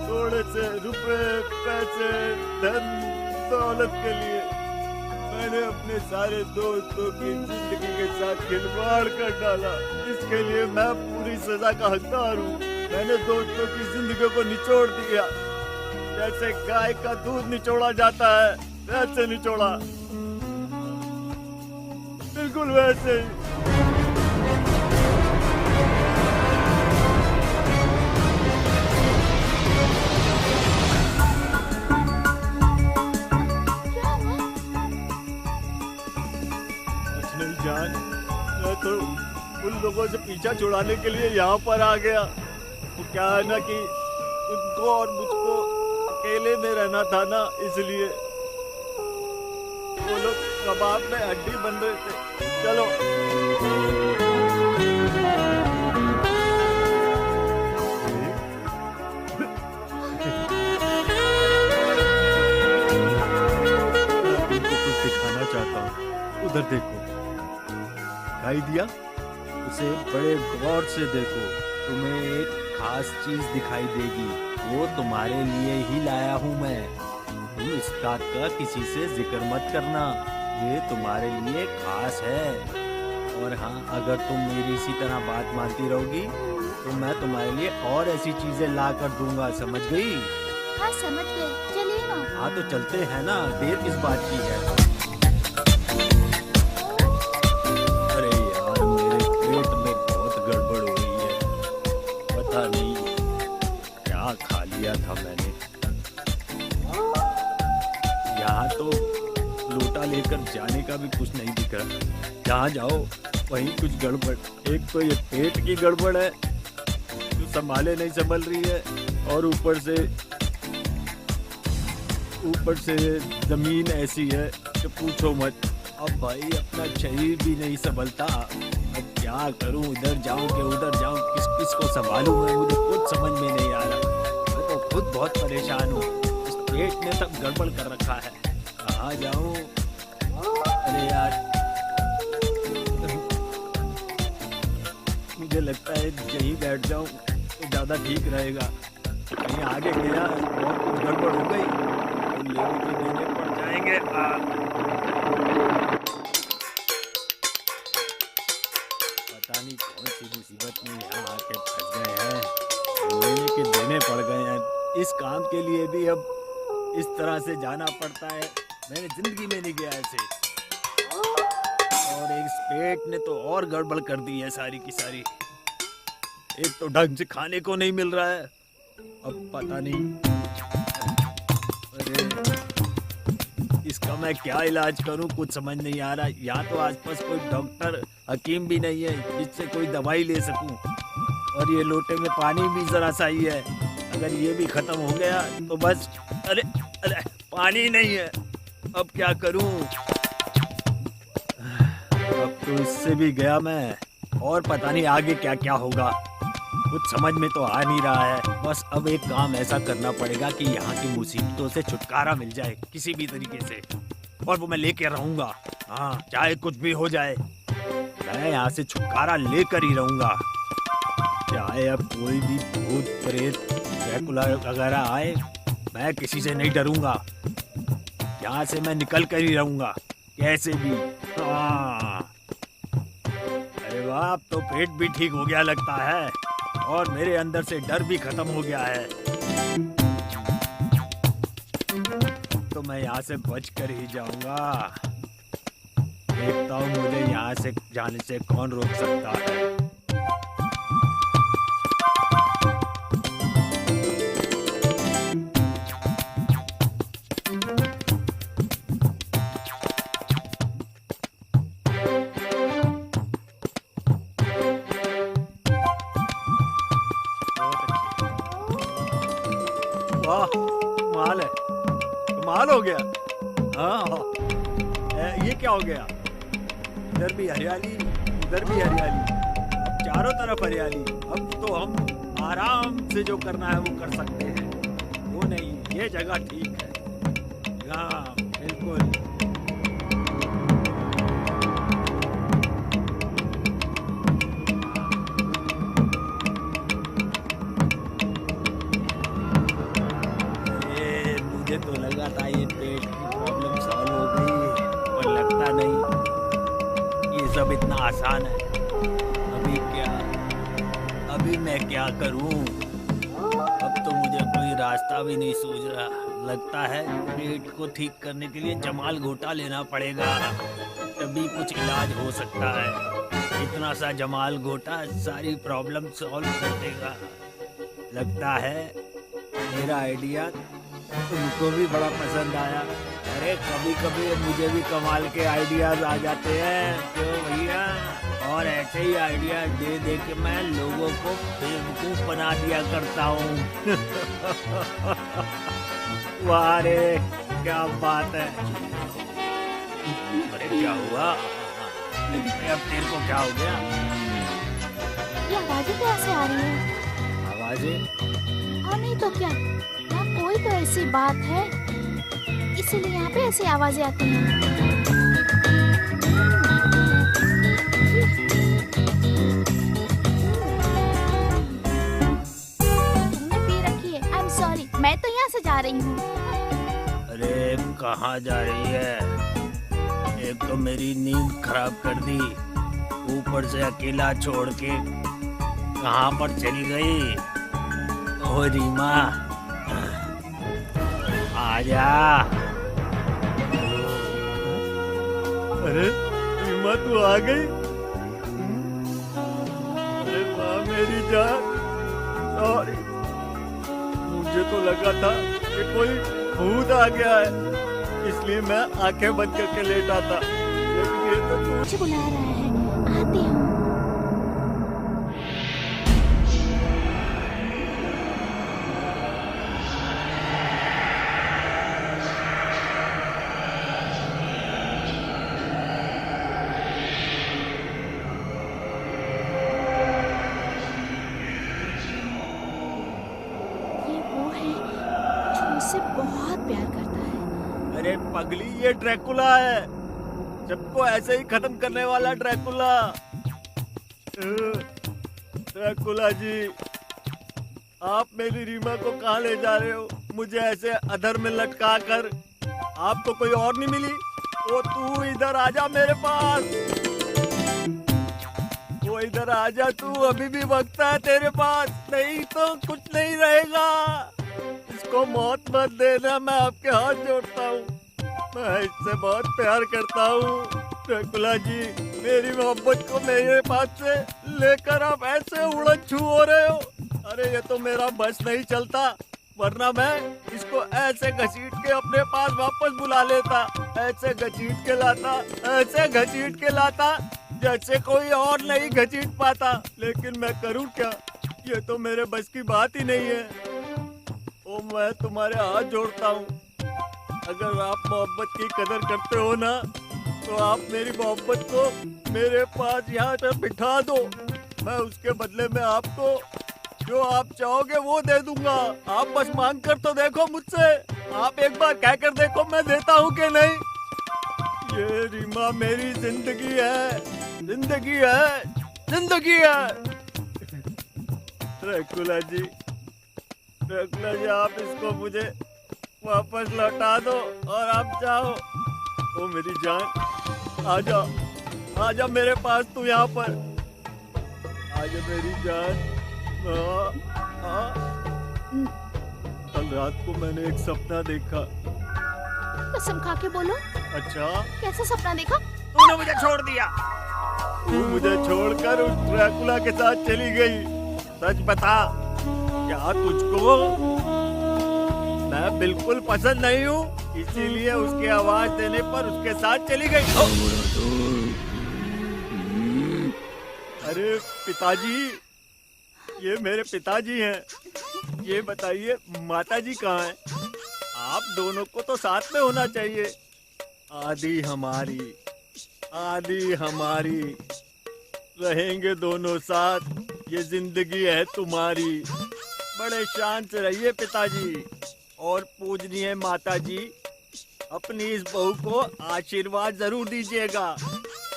थोड़े से रुपए, पैसे, धन, दौलत के लिए मैंने अपने सारे दोस्तों की जिंदगी के साथ खिलवाड़ कर डाला। इसके लिए मैं पूरी सजा का हकदार हूँ। मैंने दोस्तों की जिंदगी को निचोड़ दिया। जैसे गाय का दूध निचोड़ा जाता है वैसे निचोड़ा, बिल्कुल वैसे ही। नहीं जान, मैं तो उन लोगों से पीछा छुड़ाने के लिए यहाँ पर आ गया। तो क्या है ना कि उनको और मुझको अकेले में रहना था ना, इसलिए वो लोग कबाब में हड्डी बन रहे थे। चलो तुमको कुछ दिखाना चाहता हूँ, उधर देखो। दिखाई दिया? उसे बड़े गौर से देखो, तुम्हें एक खास चीज दिखाई देगी। वो तुम्हारे लिए ही लाया हूँ मैं। तुम इस बात का किसी से जिक्र मत करना, ये तुम्हारे लिए खास है। और हाँ, अगर तुम मेरी इसी तरह बात मानती रहोगी तो मैं तुम्हारे लिए और ऐसी चीजें ला कर दूंगा, समझ गई? हाँ समझ गए, चलिए ना। हाँ तो चलते हैं ना, देर किस बात की है? अरे यार, मेरे पेट में बहुत गड़बड़ हो रही है। पता नहीं क्या खा लिया था मैंने। यहाँ तो लोटा लेकर जाने का भी कुछ नहीं दिख रहा। जहाँ जाओ वहीं कुछ गड़बड़। एक तो ये पेट की गड़बड़ है जो संभाले नहीं संभल रही है, और ऊपर से जमीन ऐसी है कि पूछो मत। अब भाई अपना शरीर भी नहीं संभलता। अब क्या करूं, इधर जाऊं कि उधर जाऊं, किस किस को संभालूं मैं, मुझे कुछ समझ में नहीं आ रहा। मैं तो खुद बहुत परेशान हूँ। इस पेट ने सब गड़बड़ कर रखा है। कहाँ जाऊं? अरे यार, मुझे लगता है यहीं बैठ जाऊं तो ज़्यादा ठीक रहेगा। कहीं आगे गया और कुछ गड़बड़ हो गई तो लेने के देने पड़ जाएंगे। पता नहीं कौन सी मुसीबत में यहाँ आके फंस गए हैं, लेने के देने पड़ गए हैं। इस काम के लिए भी अब इस तरह से जाना पड़ता है। मैंने जिंदगी में नहीं गया ऐसे। और इस पेट ने तो और गड़बड़ कर दी है सारी की सारी। एक तो ढंग से खाने को नहीं मिल रहा है, अब पता नहीं अरे इसका मैं क्या इलाज करूं, कुछ समझ नहीं आ रहा। यहाँ तो आसपास कोई डॉक्टर हकीम भी नहीं है जिससे कोई दवाई ले सकूं। और ये लोटे में पानी भी जरा सा ही है, अगर ये भी खत्म हो गया तो बस। अरे अरे पानी नहीं है, अब क्या करूं? अब तो इससे भी गया मैं, और पता नहीं आगे क्या क्या होगा, कुछ समझ में तो आ नहीं रहा है। बस अब एक काम ऐसा करना पड़ेगा कि यहाँ की मुसीबतों से छुटकारा मिल जाए किसी भी तरीके से, और वो मैं लेके रहूंगा। हाँ, चाहे कुछ भी हो जाए, मैं यहाँ से छुटकारा लेकर ही रहूंगा। चाहे अब कोई भी भूत प्रेत ड्रैकुला वगैरह आए, मैं किसी से नहीं डरूंगा। यहाँ से मैं निकल कर ही रहूंगा। कैसे भी। हाँ। अरे वाह, अब तो पेट भी ठीक हो गया लगता है और मेरे अंदर से डर भी खत्म हो गया है। तो मैं यहाँ से बच कर ही जाऊंगा। देखता हूँ मुझे यहाँ से जाने से कौन रोक सकता है। वाह, कमाल है, कमाल हो गया। हाँ, ये क्या हो गया? इधर भी हरियाली, उधर भी हरियाली, अब चारों तरफ हरियाली। अब तो हम आराम से जो करना है वो कर सकते हैं। वो नहीं, ये जगह ठीक है। हाँ, बिल्कुल। मुझे तो लगा था ये पेट की प्रॉब्लम सॉल्व हो गई, पर लगता नहीं। ये सब इतना आसान है। अभी मैं क्या करूं? अब तो मुझे कोई रास्ता भी नहीं सूझ रहा। लगता है पेट को ठीक करने के लिए जमाल घोटा लेना पड़ेगा, तभी कुछ इलाज हो सकता है। इतना सा जमाल घोटा सारी प्रॉब्लम सॉल्व कर देगा। लगता है मेरा आइडिया तुमको भी बड़ा पसंद आया। अरे कभी कभी मुझे भी कमाल के आइडियाज आ जाते हैं, क्यों भैया? और ऐसे ही आइडिया दे दे के मैं लोगों को बेवकूफ बना दिया करता हूँ। वाह रे, क्या बात है। अरे क्या हुआ? अब तेरे को क्या हो गया? ये आवाजें कैसे आ रही है? आवाजें? हाँ, नहीं तो क्या, यहाँ कोई तो ऐसी बात है, इसीलिए यहाँ पे ऐसी आवाजें आती हैं। तुमने पी रखी है, आई एम सॉरी, मैं तो यहाँ से जा रही हूँ। अरे कहाँ जा रही है? एक तो मेरी नींद खराब कर दी, ऊपर से अकेला छोड़ के कहाँ पर चली गई? ओ रीमा, आजा। अरे रीमा, तू आ गई? अरे माँ मेरी जान, सॉरी। मुझे तो लगा था कि कोई भूत आ गया है, इसलिए मैं आंखें बंद करके लेटा था, लेकिन ये तो तू। मुझे बुला रहा है, आती हूँ। मुझसे बहुत प्यार करता है। अरे पगली, ये ड्रैकुला है, सबको ऐसे ही खत्म करने वाला ड्रैकुला। ड्रैकुला जी, आप मेरी रीमा को कहाँ ले जा रहे हो? मुझे ऐसे अधर में लटका कर आपको कोई और नहीं मिली? वो तू इधर आजा मेरे पास, वो इधर आजा तू, अभी भी वक्त है तेरे पास, नहीं तो कुछ नहीं रहेगा। इसको मौत मत देना, मैं आपके हाथ जोड़ता हूँ, मैं इससे बहुत प्यार करता हूँ। ड्रैकुला जी, मेरी मोहब्बत को मेरे पास से लेकर आप ऐसे उड़न छू हो रहे हो। अरे ये तो मेरा बस नहीं चलता, वरना मैं इसको ऐसे घसीट के अपने पास वापस बुला लेता, ऐसे घसीट के लाता, ऐसे घसीट के लाता जैसे कोई और नहीं घसीट पाता। लेकिन मैं करूँ क्या, ये तो मेरे बस की बात ही नहीं है। ओ, मैं तुम्हारे हाथ जोड़ता हूँ, अगर आप मोहब्बत की कदर करते हो ना, तो आप मेरी मोहब्बत को मेरे पास यहाँ पर बिठा दो। मैं उसके बदले में आपको जो आप चाहोगे वो दे दूंगा। आप बस मांग कर तो देखो मुझसे, आप एक बार कह कर देखो मैं देता हूँ कि नहीं। ये रीमा मेरी जिंदगी है, जिंदगी है, जिंदगी है। ड्रैकुला जी, ड्रैकुला जी, आप इसको मुझे वापस लौटा दो और आप जाओ, ओ मेरी जान, आजा आजा मेरे पास, तू यहाँ पर आजा मेरी जान। कल रात को मैंने एक सपना देखा। कसम खा के बोलो, अच्छा, कैसा सपना देखा? तूने मुझे छोड़ दिया। तू मुझे छोड़कर उस ड्रैकुला के साथ चली गई। सच बता, क्या तुझको मैं बिल्कुल पसंद नहीं हूँ, इसीलिए उसकी आवाज देने पर उसके साथ चली गई? अरे पिताजी, ये मेरे पिताजी हैं। ये बताइए माताजी कहाँ हैं? आप दोनों को तो साथ में होना चाहिए। आदि हमारी रहेंगे दोनों साथ, ये जिंदगी है तुम्हारी। बड़े शान से रहिए पिताजी। और पूजनीय माताजी, अपनी इस बहू को आशीर्वाद जरूर दीजिएगा।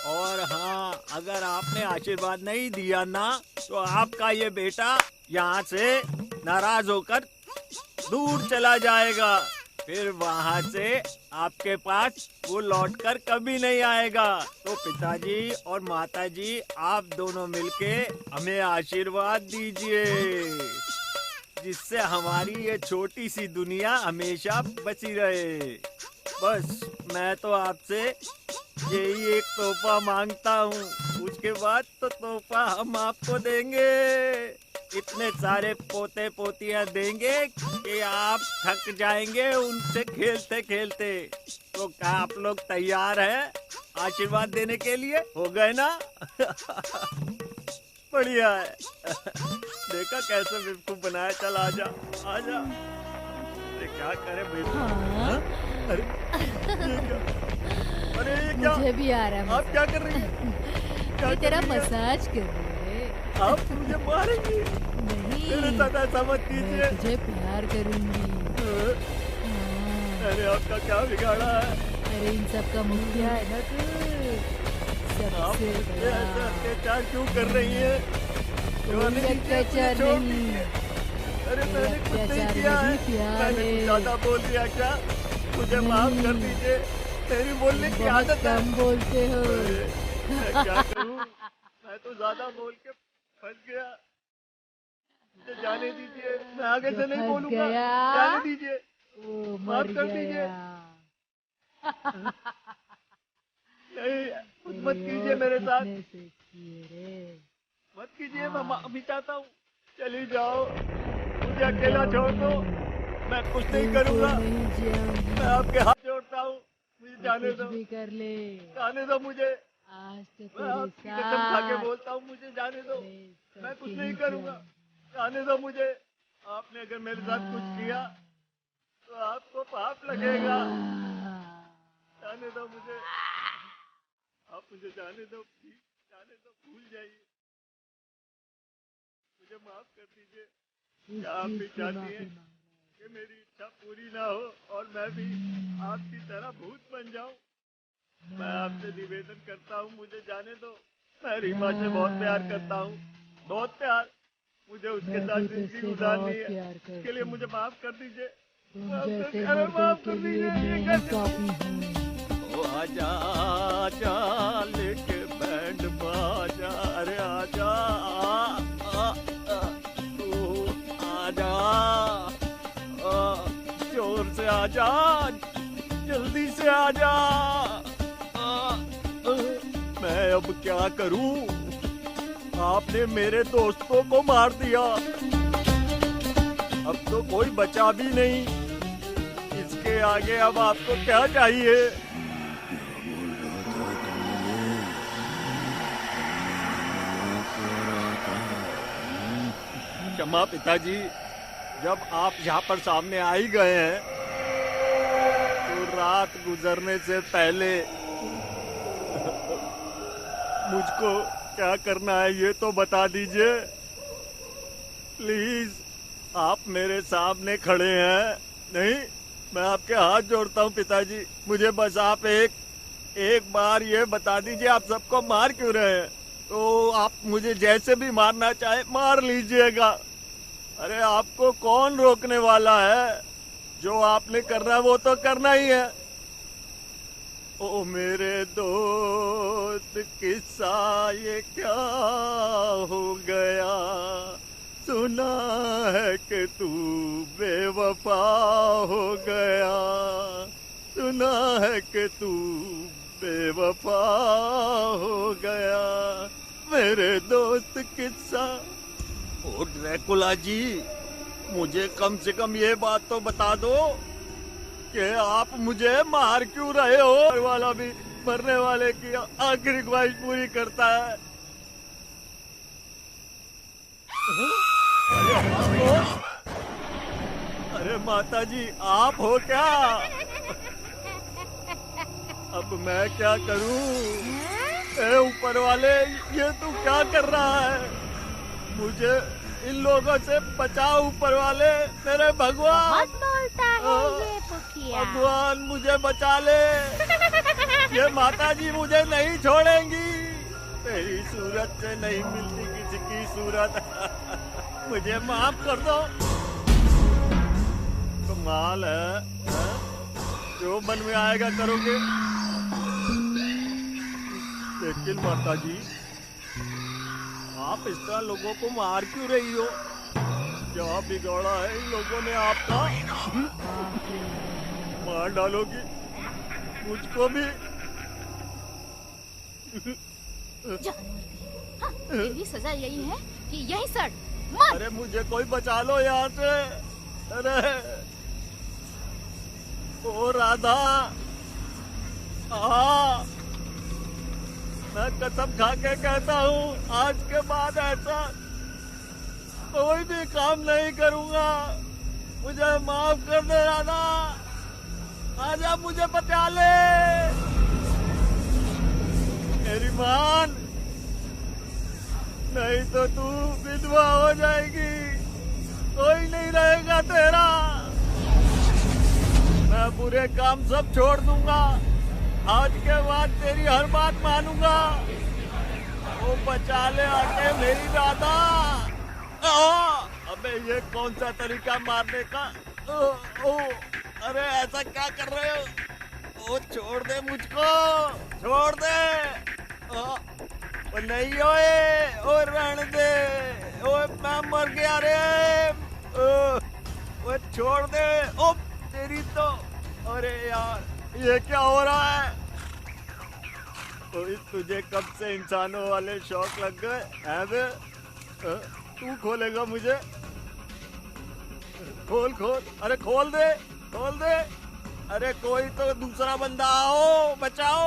और हाँ, अगर आपने आशीर्वाद नहीं दिया ना, तो आपका ये बेटा यहाँ से नाराज होकर दूर चला जाएगा। फिर वहाँ से आपके पास वो लौटकर कभी नहीं आएगा। तो पिताजी और माताजी, आप दोनों मिलके हमें आशीर्वाद दीजिए, जिससे हमारी ये छोटी सी दुनिया हमेशा बची रहे। बस मैं तो आपसे यही एक तोहफा मांगता हूँ, उसके बाद तो तोहफा हम आपको देंगे। इतने सारे पोते पोतियाँ देंगे कि आप थक जाएंगे उनसे खेलते खेलते। तो क्या आप लोग तैयार हैं आशीर्वाद देने के लिए? हो गए ना? बढ़िया है। देखा कैसे बेवकूफ बनाया। चल आजा आजा। अरे क्या करे बेटा? हाँ? अरे ये क्या? अरे ये क्या? मुझे भी आ रहा है आप क्या कर रही हैं? क्या ये कर तेरा रही हैं? मसाज कर रही है। आप मुझे मारेंगी? नहीं, मेरे साथ ऐसा मत कीजिए। मैं तुझे प्यार करूंगी। हाँ। अरे आपका क्या बिगाड़ा है? अरे इन सब का मुखिया है ना तू, आप सबसे मुझे ऐसे बड़ा। अत्याचार क्यों कर रही हैं? कोई अत्याचार छोड़ नहीं, दीजिए। अरे कोई मैंने कुछ नहीं अत्याचार किया है। नहीं, प्यार मैंने है। कुछ ज्यादा बोल दिया क्या? मुझे माफ कर नहीं। दीजिए, मेरी बोलने की बहुत आदत है। कम बोलते हो। अरे, मैं क्या करूं? मैं तो ज्यादा बोल के फंस गया। मुझे जाने दीजिए, मैं आगे से नहीं फंस बोलूंगा। गया? जाने दीजिए, वो माफ मर कर दीजिए। गया। नहीं, कुछ मत कीजिए मेरे साथ, कितने सेक्सी है रे। मत कीजिए। मैं माफी चाहता हूँ। चली जाओ, मुझे अकेला छोड़ दो, मैं कुछ नहीं बिल्कुल करूंगा। नहीं जाऊंगी। मैं आपके हाथ जोड़ता हूँ, मुझे तू जाने कुछ दो। भी कर ले, जाने दो मुझे। आज तो मैं तेरे आपकी कसम खा के साथ बोलता हूँ, मुझे जाने दो। मैं मैं कुछ करके नहीं ही करूंगा। जाऊंगी। जाने दो मुझे। आपने अगर मेरे साथ कुछ किया तो आपको पाप लगेगा। जाने दो मुझे। आप मुझे जाने दो प्लीज, जाने दो, भूल जाइए। मुझे माफ कर दीजिए। इस क्या आप चीज भी की चाहती माफी हैं मांग रहा कि मेरी इच्छा पूरी ना हो और मैं भी आपकी तरह भूत बन जाऊं? मैं आपसे निवेदन करता हूँ, मुझे जाने दो। मैं रीमा से बहुत प्यार करता हूँ, बहुत प्यार। मुझे उसके मैं साथ भी जिंदगी तुझसे गुजारनी बहुत है। प्यार इसके करती लिए हूँ। मुझे माफ कर दीजिए। तुम माफ कर जैसे दीजिए। अरे मर्दों माफ के कर लिए दीजिए। ये मैं ही कैसे? काफी हूँ। ओ आजा आजा लेके बैंड बाजा। अरे आजा तू आजा, जोर से आजा, जल्दी से आजा। मैं अब क्या करूं? आपने मेरे दोस्तों को मार दिया, अब तो कोई बचा भी नहीं। इसके आगे अब आपको क्या चाहिए? क्षमा पिताजी, जब आप यहाँ पर सामने आ ही गए हैं तो रात गुजरने से पहले मुझको क्या करना है ये तो बता दीजिए प्लीज। आप मेरे सामने खड़े हैं। नहीं, मैं आपके हाथ जोड़ता हूँ पिताजी, मुझे बस आप एक बार ये बता दीजिए, आप सबको मार क्यों रहे हैं? तो आप मुझे जैसे भी मारना चाहे मार लीजिएगा। अरे आपको कौन रोकने वाला है? जो आपने करना है वो तो करना ही है। ओ मेरे दोस्त किस्सा ये क्या हो गया, सुना है कि तू बेवफा हो गया, सुना है कि तू बेवफा हो गया, मेरे दोस्त किस्सा। ओ ड्रैकुला जी, मुझे कम से कम ये बात तो बता दो कि आप मुझे मार क्यों रहे हो। घर वाला भी मरने वाले की आखिरी ख्वाहिश पूरी करता है। अरे माता जी, आप हो क्या? अब मैं क्या करूं? ए ऊपर वाले, ये तू क्या कर रहा है? मुझे इन लोगों से बचाओ ऊपर वाले, मेरे भगवान। बोलता है ये पुखिया। भगवान मुझे बचा ले। ये माता जी मुझे नहीं छोड़ेंगी। तेरी सूरत से नहीं मिलती किसी की सूरत। मुझे माफ कर दो। कमाल है, हाँ? जो मन में आएगा करोगे। लेकिन माता जी, आप इस तरह लोगों को मार क्यों रही हो? क्या बिगड़ा है इन लोगों ने आपका? मार डालोगी मुझको भी? हाँ, तेरी सजा यही है कि यही सड़ मर। अरे मुझे कोई बचा लो यहाँ से। अरे ओ राधा, मैं कसम खा के कहता हूँ, आज के बाद ऐसा कोई भी काम नहीं करूँगा। मुझे माफ कर दे राधा। आजा मुझे बचा ले। मेरी मान, नहीं तो तू विधवा हो जाएगी। कोई नहीं रहेगा तेरा। मैं बुरे काम सब छोड़ दूंगा। आज के बाद तेरी हर बात मानूंगा। वो बचा ले आके मेरी राधा। अबे ये कौन सा तरीका मारने का? अरे ऐसा क्या कर रहे हो? ओ छोड़ दे मुझको, छोड़ दे। ओ नहीं ओए, ओ रहने दे। ओए मैं मर गया रे। ओ छोड़ दे। ओ तेरी तो, अरे यार ये क्या हो रहा है? तुझे कब से इंसानों वाले शौक लग गए हैं बे? तू खोलेगा मुझे? खोल खोल, अरे खोल दे, खोल दे। अरे कोई तो दूसरा बंदा आओ, बचाओ।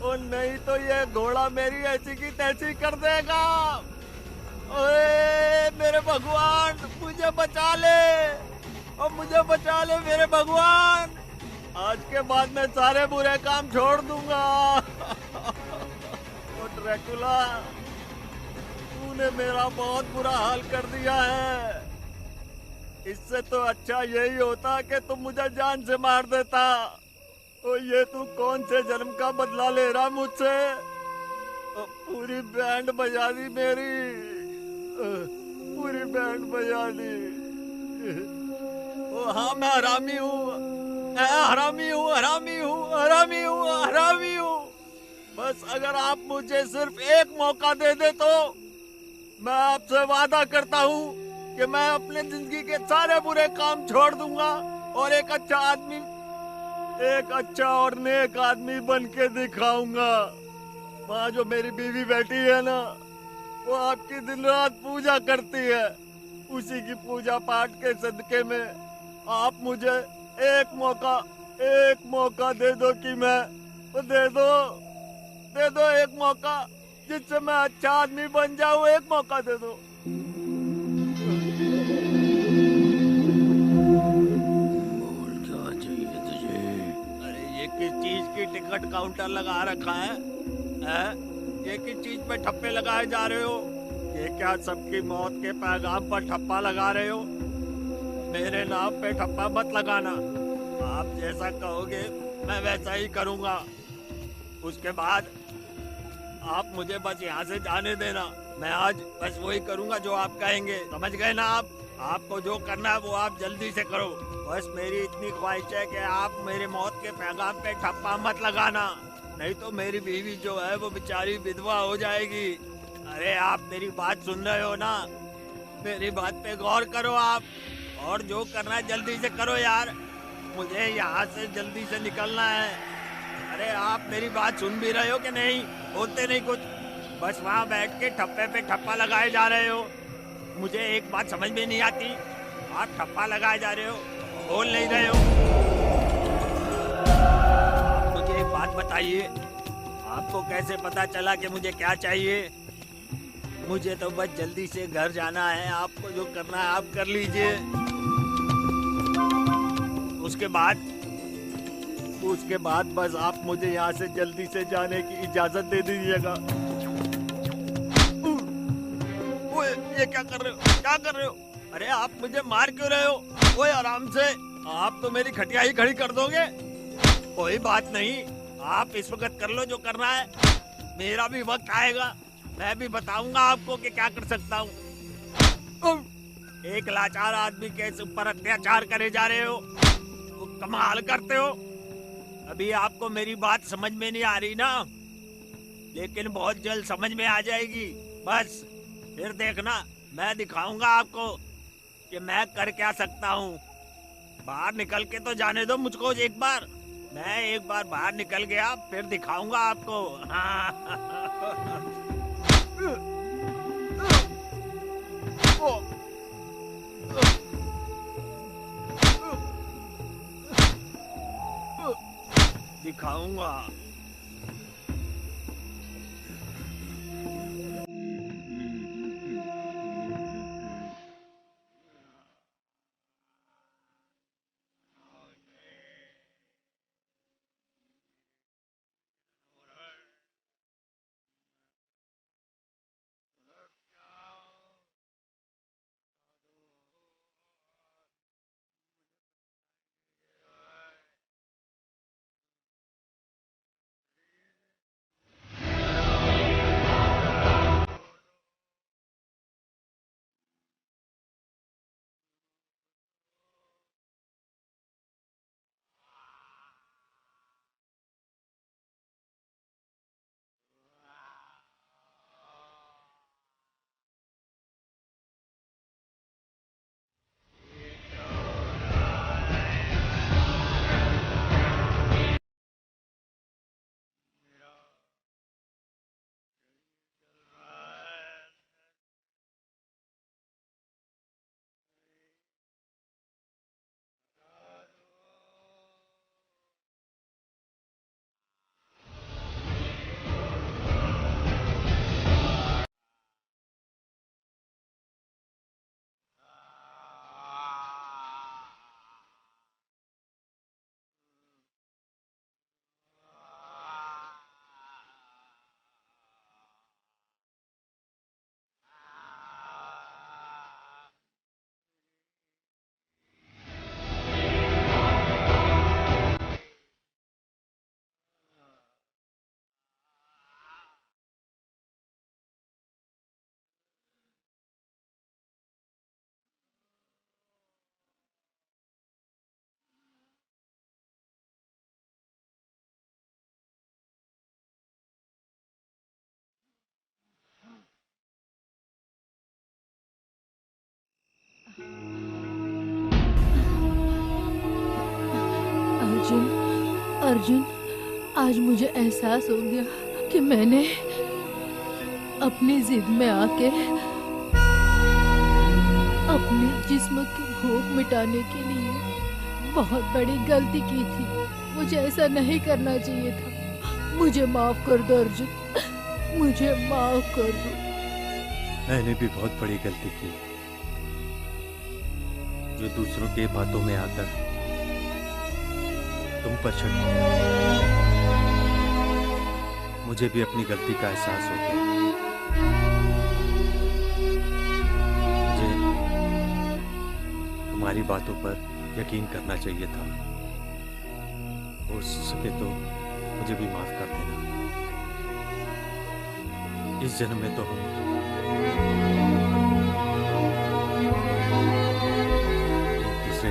ओ नहीं तो ये घोड़ा मेरी ऐसी की तैसी कर देगा। ओए मेरे भगवान, मुझे बचा ले। और मुझे बचा ले मेरे भगवान। आज के बाद मैं सारे बुरे काम छोड़ दूंगा। ओ ड्रैकुला, तूने मेरा बहुत बुरा हाल कर दिया है। इससे तो अच्छा यही होता कि तुम मुझे जान से मार देता। ओ ये तू कौन से जन्म का बदला ले रहा मुझसे? पूरी बैंड बजा दी मेरी, पूरी बैंड बजा दी। ओ हाँ, मैं हरामी हूँ, हरामी हूँ, हरामी हूँ, हरामी हूँ, हरामी हूँ। बस अगर आप मुझे सिर्फ एक मौका दे दे तो मैं आपसे वादा करता हूँ कि मैं अपने जिंदगी के सारे बुरे काम छोड़ दूंगा और एक अच्छा आदमी, एक अच्छा और नेक आदमी बन के दिखाऊंगा। वहाँ जो मेरी बीवी बैठी है ना, वो आपकी दिन रात पूजा करती है। उसी की पूजा पाठ के सदके में आप मुझे एक मौका दे दो कि मैं, दे दो एक मौका जिससे मैं अच्छा आदमी बन जाऊं। एक मौका दे दो। बोल क्या चाहिए तुझे? अरे ये किस चीज की टिकट काउंटर लगा रखा है? ये किस चीज पे ठप्पे लगाए जा रहे हो? ये क्या सबकी मौत के पैगाम पर ठप्पा लगा रहे हो? मेरे नाम पे ठप्पा मत लगाना। आप जैसा कहोगे मैं वैसा ही करूंगा। उसके बाद आप मुझे बस यहाँ से जाने देना। मैं आज बस वही करूंगा जो आप कहेंगे। समझ गए ना आप? आपको जो करना है वो आप जल्दी से करो। बस मेरी इतनी ख्वाहिश है कि आप मेरे मौत के पैगाम पे ठप्पा मत लगाना, नहीं तो मेरी बीवी जो है वो बेचारी विधवा हो जाएगी। अरे आप मेरी बात सुन रहे हो ना? मेरी बात पे गौर करो आप, और जो करना है जल्दी से करो यार, मुझे यहाँ से जल्दी से निकलना है। अरे आप मेरी बात सुन भी रहे हो कि नहीं? बोलते नहीं कुछ, बस वहाँ बैठ के ठप्पे पे ठप्पा लगाए जा रहे हो। मुझे एक बात समझ में नहीं आती, आप ठप्पा लगाए जा रहे हो, बोल नहीं रहे हो। मुझे एक बात बताइए, आपको कैसे पता चला कि मुझे क्या चाहिए? मुझे तो बस जल्दी से घर जाना है, आपको जो करना है आप कर लीजिए। उसके बाद बस आप मुझे यहाँ से जल्दी से जाने की इजाजत दे दीजिएगा। ओए, ये क्या कर रहे हो? क्या कर रहे हो? अरे आप मुझे मार क्यों रहे हो? ओए आराम से, आप तो मेरी खटिया ही खड़ी कर दोगे। कोई बात नहीं, आप इस वक्त कर लो जो करना है, मेरा भी वक्त आएगा, मैं भी बताऊंगा आपको कि क्या कर सकता हूँ। एक लाचार आदमी के ऊपर अत्याचार करे जा रहे हो, वो कमाल करते हो। अभी आपको मेरी बात समझ में नहीं आ रही ना, लेकिन बहुत जल्द समझ में आ जाएगी। बस फिर देखना, मैं दिखाऊंगा आपको कि मैं कर क्या सकता हूँ। बाहर निकल के तो जाने दो मुझको एक बार, मैं एक बार बाहर निकल गया फिर दिखाऊंगा आपको। दिखाऊंगा। अर्जुन, अर्जुन, आज मुझे एहसास हो गया कि मैंने अपनी जिद में आके अपने जिस्म की भूख मिटाने के लिए बहुत बड़ी गलती की थी। मुझे ऐसा नहीं करना चाहिए था। मुझे माफ कर दो अर्जुन, मुझे माफ कर दो। मैंने भी बहुत बड़ी गलती की, जो दूसरों के बातों में आकर तुम पर चढ़। मुझे भी अपनी गलती का एहसास हो गया। मुझे तुम्हारी बातों पर यकीन करना चाहिए था। हो सके तो मुझे भी माफ कर देना। इस जन्म में तो हम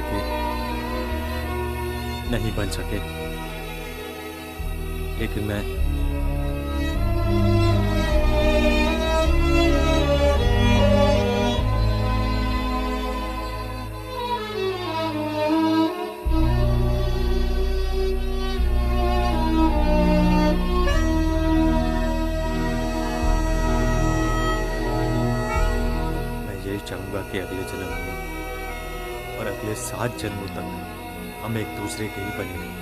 तरह के नहीं बन सके, लेकिन मैं यही चाहूंगा कि अगले जन्म में और अगले 7 जन्मों तक हम एक दूसरे के ही बने रहें।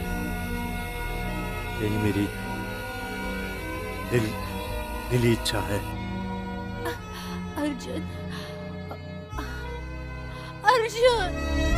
यही मेरी दिली इच्छा है। अर्जुन, अर्जुन।